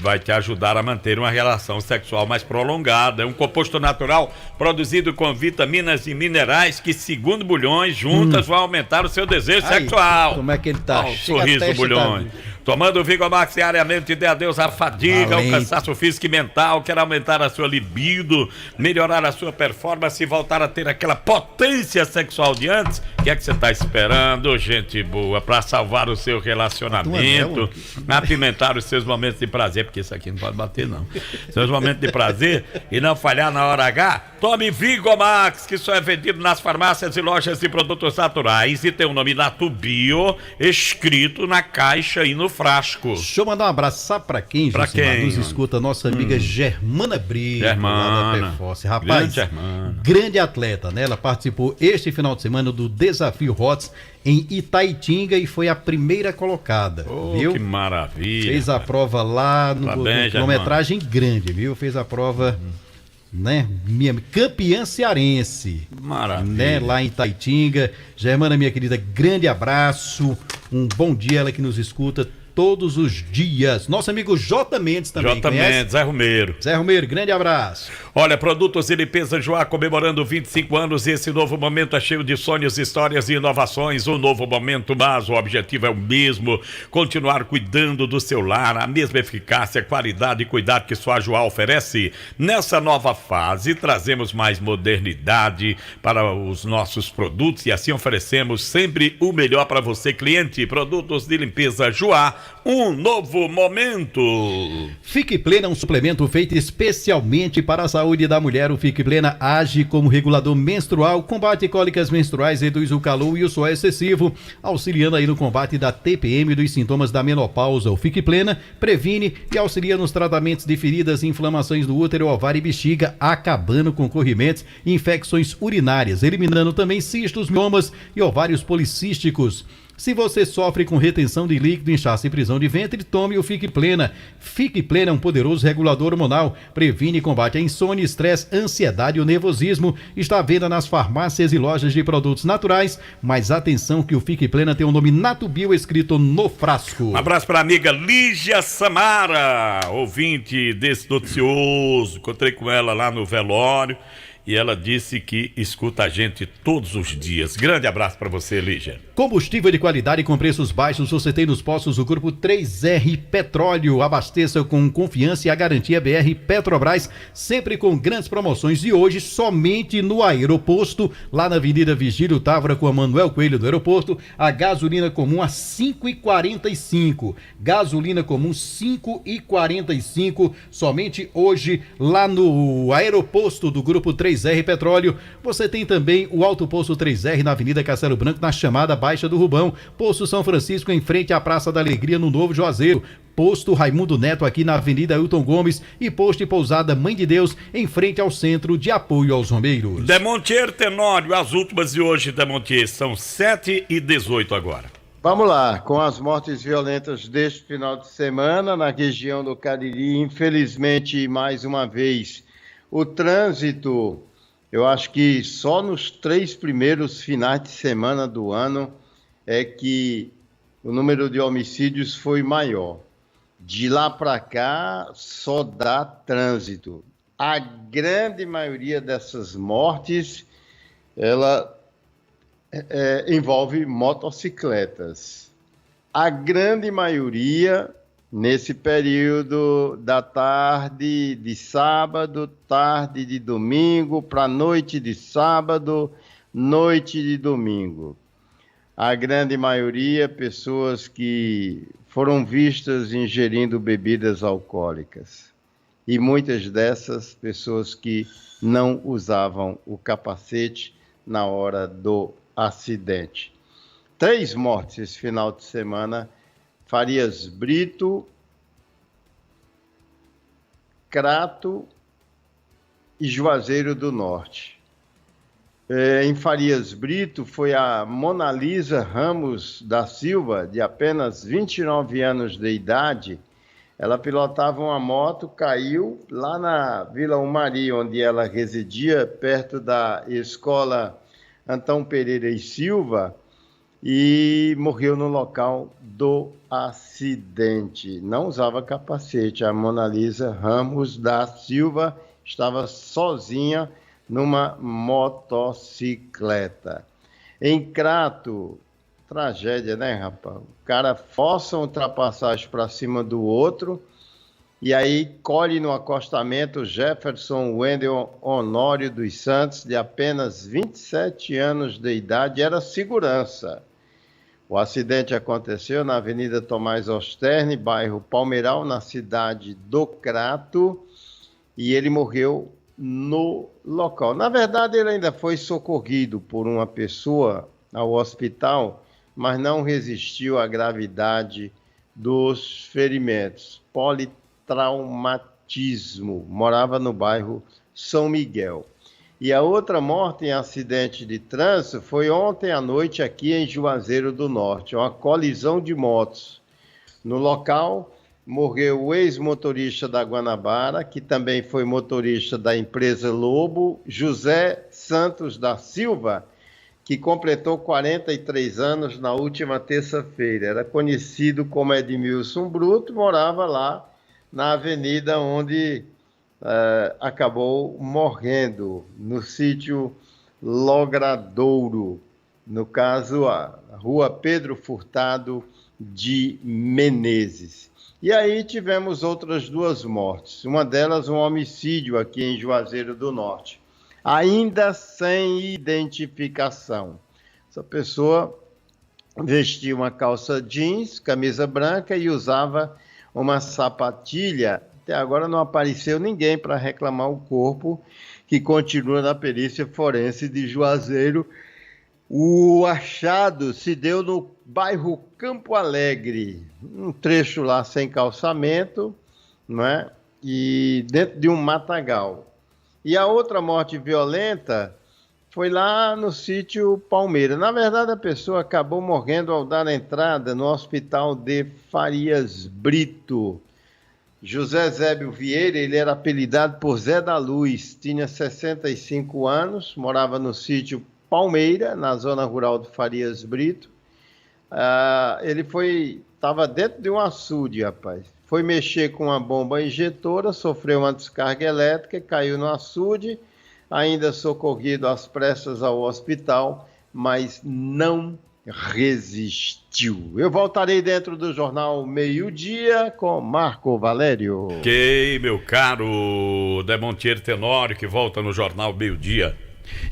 Vai te ajudar a manter uma relação sexual mais prolongada. É um composto natural produzido com vitaminas e minerais que, segundo Bulhões, juntas vão aumentar o seu desejo sexual. Como é que ele tá? Um sorriso, Bulhões. Tomando o Vigomax diariamente, dê adeus à fadiga, ao cansaço físico e mental. Quer aumentar a sua libido, melhorar a sua performance e voltar a ter aquela potência sexual de antes? O que é que você está esperando, gente boa, para salvar o seu relacionamento, apimentar os seus momentos de prazer, porque isso aqui não pode bater não, seus momentos de prazer e não falhar na hora H? Tome Vigomax, que só é vendido nas farmácias e lojas de produtos naturais e tem o nome Natubio escrito na caixa e no frasco. Deixa eu mandar um abraço, sabe pra quem, Pra Josimar? quem? Nos escuta, nossa amiga Germana Brito, lá da Perforce. Rapaz, Grande Germana. grande atleta, né? Ela participou este final de semana do Desafio HOTS em Itaitinga e foi a primeira colocada, viu? Que maravilha. Fez a prova lá, no Parabéns, quilometragem grande, viu? Fez a prova né? Minha campeã cearense. Maravilha. Né? Lá em Itaitinga. Germana, minha querida, grande abraço. Um bom dia, ela que nos escuta todos os dias. Nosso amigo J. Mendes também. J. Mendes, Zé Romeiro. Zé Romeiro, grande abraço. Olha, Produtos de Limpeza Joá comemorando 25 anos e esse novo momento é cheio de sonhos, histórias e inovações. Um novo momento, mas o objetivo é o mesmo: continuar cuidando do seu lar, a mesma eficácia, qualidade e cuidado que só a Joá oferece. Nessa nova fase, trazemos mais modernidade para os nossos produtos e assim oferecemos sempre o melhor para você, cliente. Produtos de Limpeza Joá, um novo momento. Fique Plena, um suplemento feito especialmente para a saúde da mulher. O Fique Plena age como regulador menstrual, combate cólicas menstruais, reduz o calor e o suor excessivo, auxiliando aí no combate da TPM e dos sintomas da menopausa. O Fique Plena previne e auxilia nos tratamentos de feridas e inflamações do útero, ovário e bexiga, acabando com corrimentos e infecções urinárias, eliminando também cistos, miomas e ovários policísticos. Se você sofre com retenção de líquido, inchaço e prisão de ventre, tome o Fique Plena. Fique Plena é um poderoso regulador hormonal, previne e combate a insônia, estresse, ansiedade e o nervosismo. Está à venda nas farmácias e lojas de produtos naturais, mas atenção que o Fique Plena tem o nome Natubio escrito no frasco. Um abraço para a amiga Lígia Samara, ouvinte desse noticioso. Encontrei com ela lá no velório e ela disse que escuta a gente todos os dias. Grande abraço para você, Lígia. Combustível de qualidade com preços baixos você tem nos postos do Grupo 3R Petróleo. Abasteça com confiança e a garantia BR Petrobras, sempre com grandes promoções. E hoje, somente no Aeroposto, lá na Avenida Vigílio Távora com a Manuel Coelho do Aeroporto, a gasolina comum a 5,45. Gasolina comum 5,45. Somente hoje, lá no Aeroposto do Grupo 3R Petróleo. Você tem também o Alto Posto 3R na Avenida Castelo Branco, na chamada Baixa do Rubão. Posto São Francisco em frente à Praça da Alegria, no Novo Juazeiro. Posto Raimundo Neto aqui na Avenida Hilton Gomes e Posto e Pousada Mãe de Deus em frente ao Centro de Apoio aos Romeiros. Demontier Tenório, as últimas de hoje, Demontier, são 7h18 agora. Vamos lá, com as mortes violentas deste final de semana na região do Cariri, infelizmente, mais uma vez, o trânsito, eu acho que só nos 3 primeiros finais de semana do ano é que o número de homicídios foi maior. De lá para cá, só dá trânsito. A grande maioria dessas mortes, ela envolve motocicletas. A grande maioria nesse período da tarde de sábado, tarde de domingo, para noite de sábado, noite de domingo. A grande maioria, pessoas que foram vistas ingerindo bebidas alcoólicas. E muitas dessas pessoas que não usavam o capacete na hora do acidente. 3 mortes esse final de semana. Farias Brito, Crato e Juazeiro do Norte. Em Farias Brito foi a Monalisa Ramos da Silva, de apenas 29 anos de idade. Ela pilotava uma moto, caiu lá na Vila Umari, onde ela residia, perto da escola Antão Pereira e Silva, e morreu no local do acidente. Não usava capacete. A Monalisa Ramos da Silva estava sozinha numa motocicleta. Em Crato, tragédia, né, rapaz? O cara força uma ultrapassagem para cima do outro e aí colhe no acostamento Jefferson Wendel Honório dos Santos, de apenas 27 anos de idade, era segurança. O acidente aconteceu na Avenida Tomás Osterne, bairro Palmeiral, na cidade do Crato, e ele morreu no local. Na verdade, ele ainda foi socorrido por uma pessoa ao hospital, mas não resistiu à gravidade dos ferimentos. Politraumatismo. Morava no bairro São Miguel. E a outra morte em acidente de trânsito foi ontem à noite aqui em Juazeiro do Norte, uma colisão de motos. No local, morreu o ex-motorista da Guanabara, que também foi motorista da empresa Lobo, José Santos da Silva, que completou 43 anos na última terça-feira. Era conhecido como Edmilson Bruto, morava lá na avenida onde acabou morrendo, no sítio Logradouro, no caso, a rua Pedro Furtado de Menezes. E aí tivemos outras 2 mortes, uma delas um homicídio aqui em Juazeiro do Norte, ainda sem identificação. Essa pessoa vestia uma calça jeans, camisa branca e usava uma sapatilha. Até agora não apareceu ninguém para reclamar o corpo, que continua na perícia forense de Juazeiro. O achado se deu no bairro Campo Alegre, um trecho lá sem calçamento, não é? E dentro de um matagal. E a outra morte violenta foi lá no sítio Palmeira. Na verdade, a pessoa acabou morrendo ao dar entrada no hospital de Farias Brito. José Zébio Vieira, ele era apelidado por Zé da Luz, tinha 65 anos, morava no sítio Palmeira, na zona rural de Farias Brito. Ele estava dentro de um açude, rapaz. Foi mexer com uma bomba injetora, sofreu uma descarga elétrica, caiu no açude, ainda socorrido às pressas ao hospital, mas não resistiu. Eu voltarei dentro do Jornal Meio-Dia com Marco Valério. Ok, meu caro Demontier Tenório, que volta no Jornal Meio-Dia.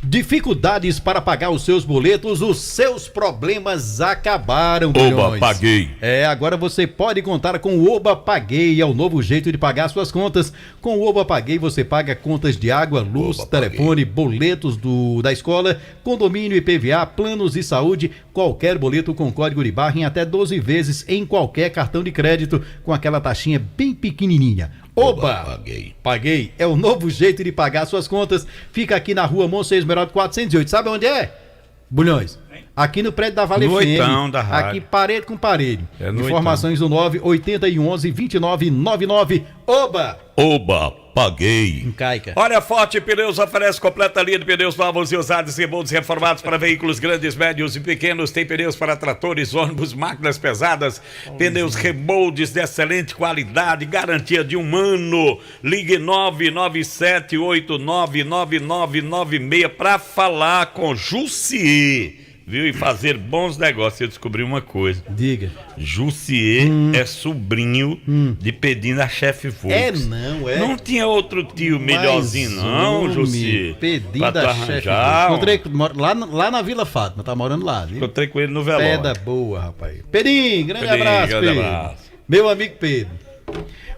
Dificuldades para pagar os seus boletos, os seus problemas acabaram, Oba, paguei. Agora você pode contar com o Oba Paguei, é o novo jeito de pagar suas contas. Com o Oba Paguei você paga contas de água, luz, telefone, boletos da escola, condomínio, IPVA, planos de saúde, qualquer boleto com código de barra em até 12 vezes em qualquer cartão de crédito com aquela taxinha bem pequenininha. Oba, paguei. É o novo jeito de pagar suas contas. Fica aqui na rua Monsenhor Esmeralda 408. Sabe onde é? Bulhões. Aqui no prédio da Vale FM. Da rádio. Aqui parede com parede. Informações do 98111-2999. Oba! Oba, paguei. Encaica. Olha, Forte Pneus oferece completa linha de pneus novos e usados e bons reformados para veículos grandes, médios e pequenos. Tem pneus para tratores, ônibus, máquinas pesadas, pneus remoldes de excelente qualidade, garantia de 1 ano. Ligue 997899996 para falar com Jussier, viu? E fazer bons negócios. Eu descobri uma coisa. Diga. Jussier é sobrinho de Pedinho da Chefe Volks. Não tinha outro tio melhorzinho, não, Jussier? Pedinho da Chefe Volks. Encontrei lá na Vila Fátima, tá morando lá, viu? Encontrei com ele no velório. Pedra boa, rapaz. Pedinho, grande abraço, Pedro. Meu amigo Pedro.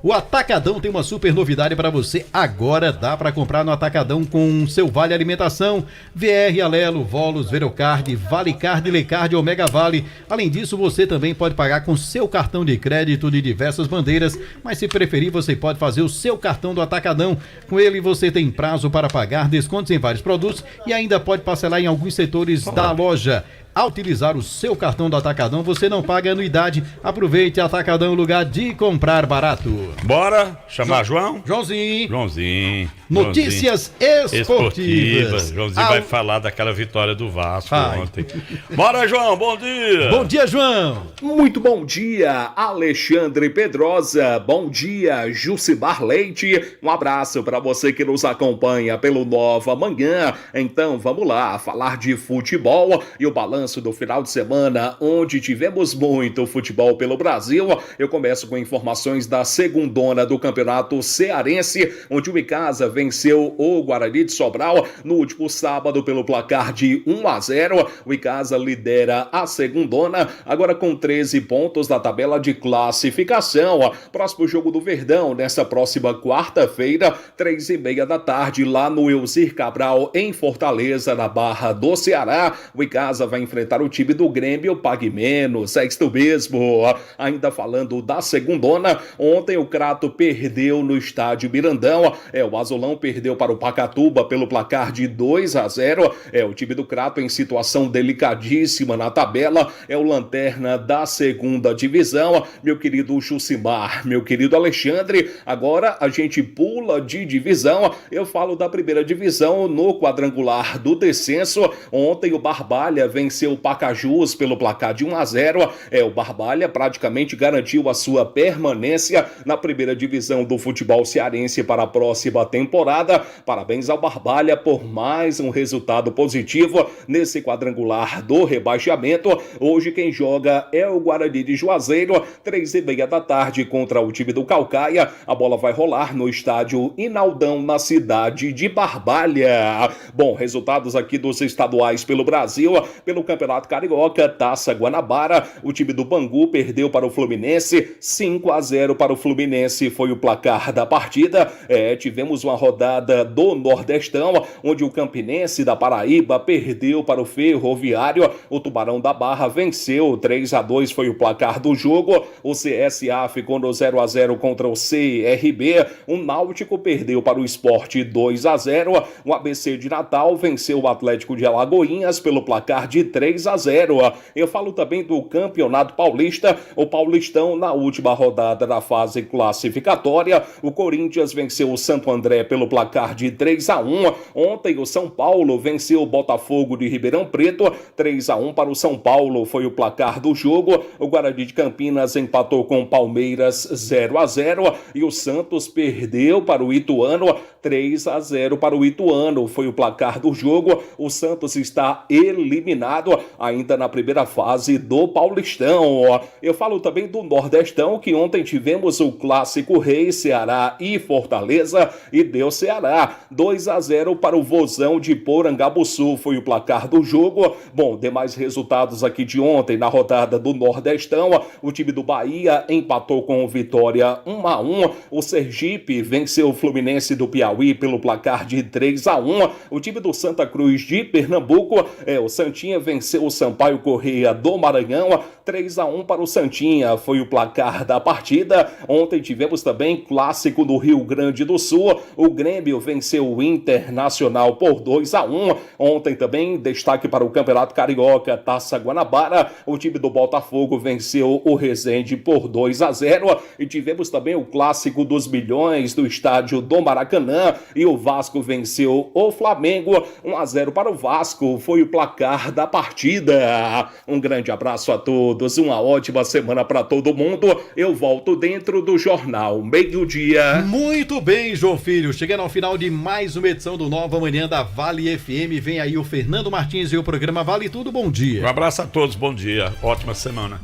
O Atacadão tem uma super novidade para você. Agora dá para comprar no Atacadão com seu Vale Alimentação, VR, Alelo, Volos, Verocard, Vale Card, Lecard e Omega Vale. Além disso, você também pode pagar com seu cartão de crédito de diversas bandeiras, mas se preferir, você pode fazer o seu cartão do Atacadão. Com ele, você tem prazo para pagar, descontos em vários produtos e ainda pode parcelar em alguns setores da loja. Ao utilizar o seu cartão do Atacadão, você não paga anuidade. Aproveite, Atacadão, lugar de comprar barato. Bora chamar João? Joãozinho. Notícias esportivas. Joãozinho vai falar daquela vitória do Vasco ontem. Bora, João, bom dia. Bom dia, João. Muito bom dia, Alexandre Pedrosa. Bom dia, Jucimar Leite. Um abraço para você que nos acompanha pelo Nova Manhã. Então, vamos lá, falar de futebol e o balanço do final de semana, onde tivemos muito futebol pelo Brasil. Eu começo com informações da segundona do Campeonato Cearense, onde o Icasa venceu o Guarani de Sobral no último sábado pelo placar de 1-0. O Icasa lidera a segundona, agora com 13 pontos na tabela de classificação. Próximo jogo do Verdão, nessa próxima quarta-feira, 3h30 da tarde, lá no Elzir Cabral, em Fortaleza, na Barra do Ceará. O Icasa vai enfrentar enfrentar o time do Grêmio, pague menos, é isto mesmo. Ainda falando da segundona, ontem o Crato perdeu no estádio Mirandão, o Azulão perdeu para o Pacatuba pelo placar de 2-0, o time do Crato em situação delicadíssima na tabela, é o lanterna da segunda divisão, meu querido Jucimar, meu querido Alexandre. Agora a gente pula de divisão, eu falo da primeira divisão no quadrangular do descenso. Ontem o Barbalha venceu o Pacajus pelo placar de 1-0, o Barbalha praticamente garantiu a sua permanência na primeira divisão do futebol cearense para a próxima temporada. Parabéns ao Barbalha por mais um resultado positivo nesse quadrangular do rebaixamento. Hoje quem joga é o Guarani de Juazeiro, 3h30 da tarde contra o time do Caucaia. A bola vai rolar no estádio Inaldão, na cidade de Barbalha. Bom, resultados aqui dos estaduais pelo Brasil, pelo Campeonato Carioca, Taça Guanabara, o time do Bangu perdeu para o Fluminense, 5-0 para o Fluminense foi o placar da partida. Tivemos uma rodada do Nordestão, onde o Campinense da Paraíba perdeu para o Ferroviário, o Tubarão da Barra venceu, 3-2 foi o placar do jogo, o CSA ficou no 0-0 contra o CRB, o Náutico perdeu para o Sport 2-0, o ABC de Natal venceu o Atlético de Alagoinhas pelo placar de 3-0. Eu falo também do Campeonato Paulista, o Paulistão na última rodada da fase classificatória, o Corinthians venceu o Santo André pelo placar de 3-1. Ontem o São Paulo venceu o Botafogo de Ribeirão Preto, 3-1 para o São Paulo foi o placar do jogo. O Guarani de Campinas empatou com o Palmeiras 0-0 e o Santos perdeu para o Ituano, 3-0 para o Ituano foi o placar do jogo. O Santos está eliminado ainda na primeira fase do Paulistão. Eu falo também do Nordestão, que ontem tivemos o clássico Rei, Ceará e Fortaleza, e deu Ceará, 2-0 para o Vozão de Porangabuçu foi o placar do jogo. Bom, demais resultados aqui de ontem na rodada do Nordestão, o time do Bahia empatou com o Vitória 1-1, o Sergipe venceu o Fluminense do Piauí pelo placar de 3-1, o time do Santa Cruz de Pernambuco, o Santinha venceu o Sampaio Corrêa do Maranhão, 3-1 para o Santinha foi o placar da partida. Ontem tivemos também clássico do Rio Grande do Sul, o Grêmio venceu o Internacional por 2-1. Ontem também destaque para o Campeonato Carioca, Taça Guanabara, o time do Botafogo venceu o Resende por 2-0 e tivemos também o clássico dos milhões do estádio do Maracanã e o Vasco venceu o Flamengo, 1-0 para o Vasco foi o placar da partida. Um grande abraço a todos, uma ótima semana para todo mundo. Eu volto dentro do Jornal Meio-Dia. Muito bem, João Filho, chegando ao final de mais uma edição do Nova Manhã da Vale FM, vem aí o Fernando Martins e o programa Vale Tudo, bom dia. Um abraço a todos, bom dia, ótima semana.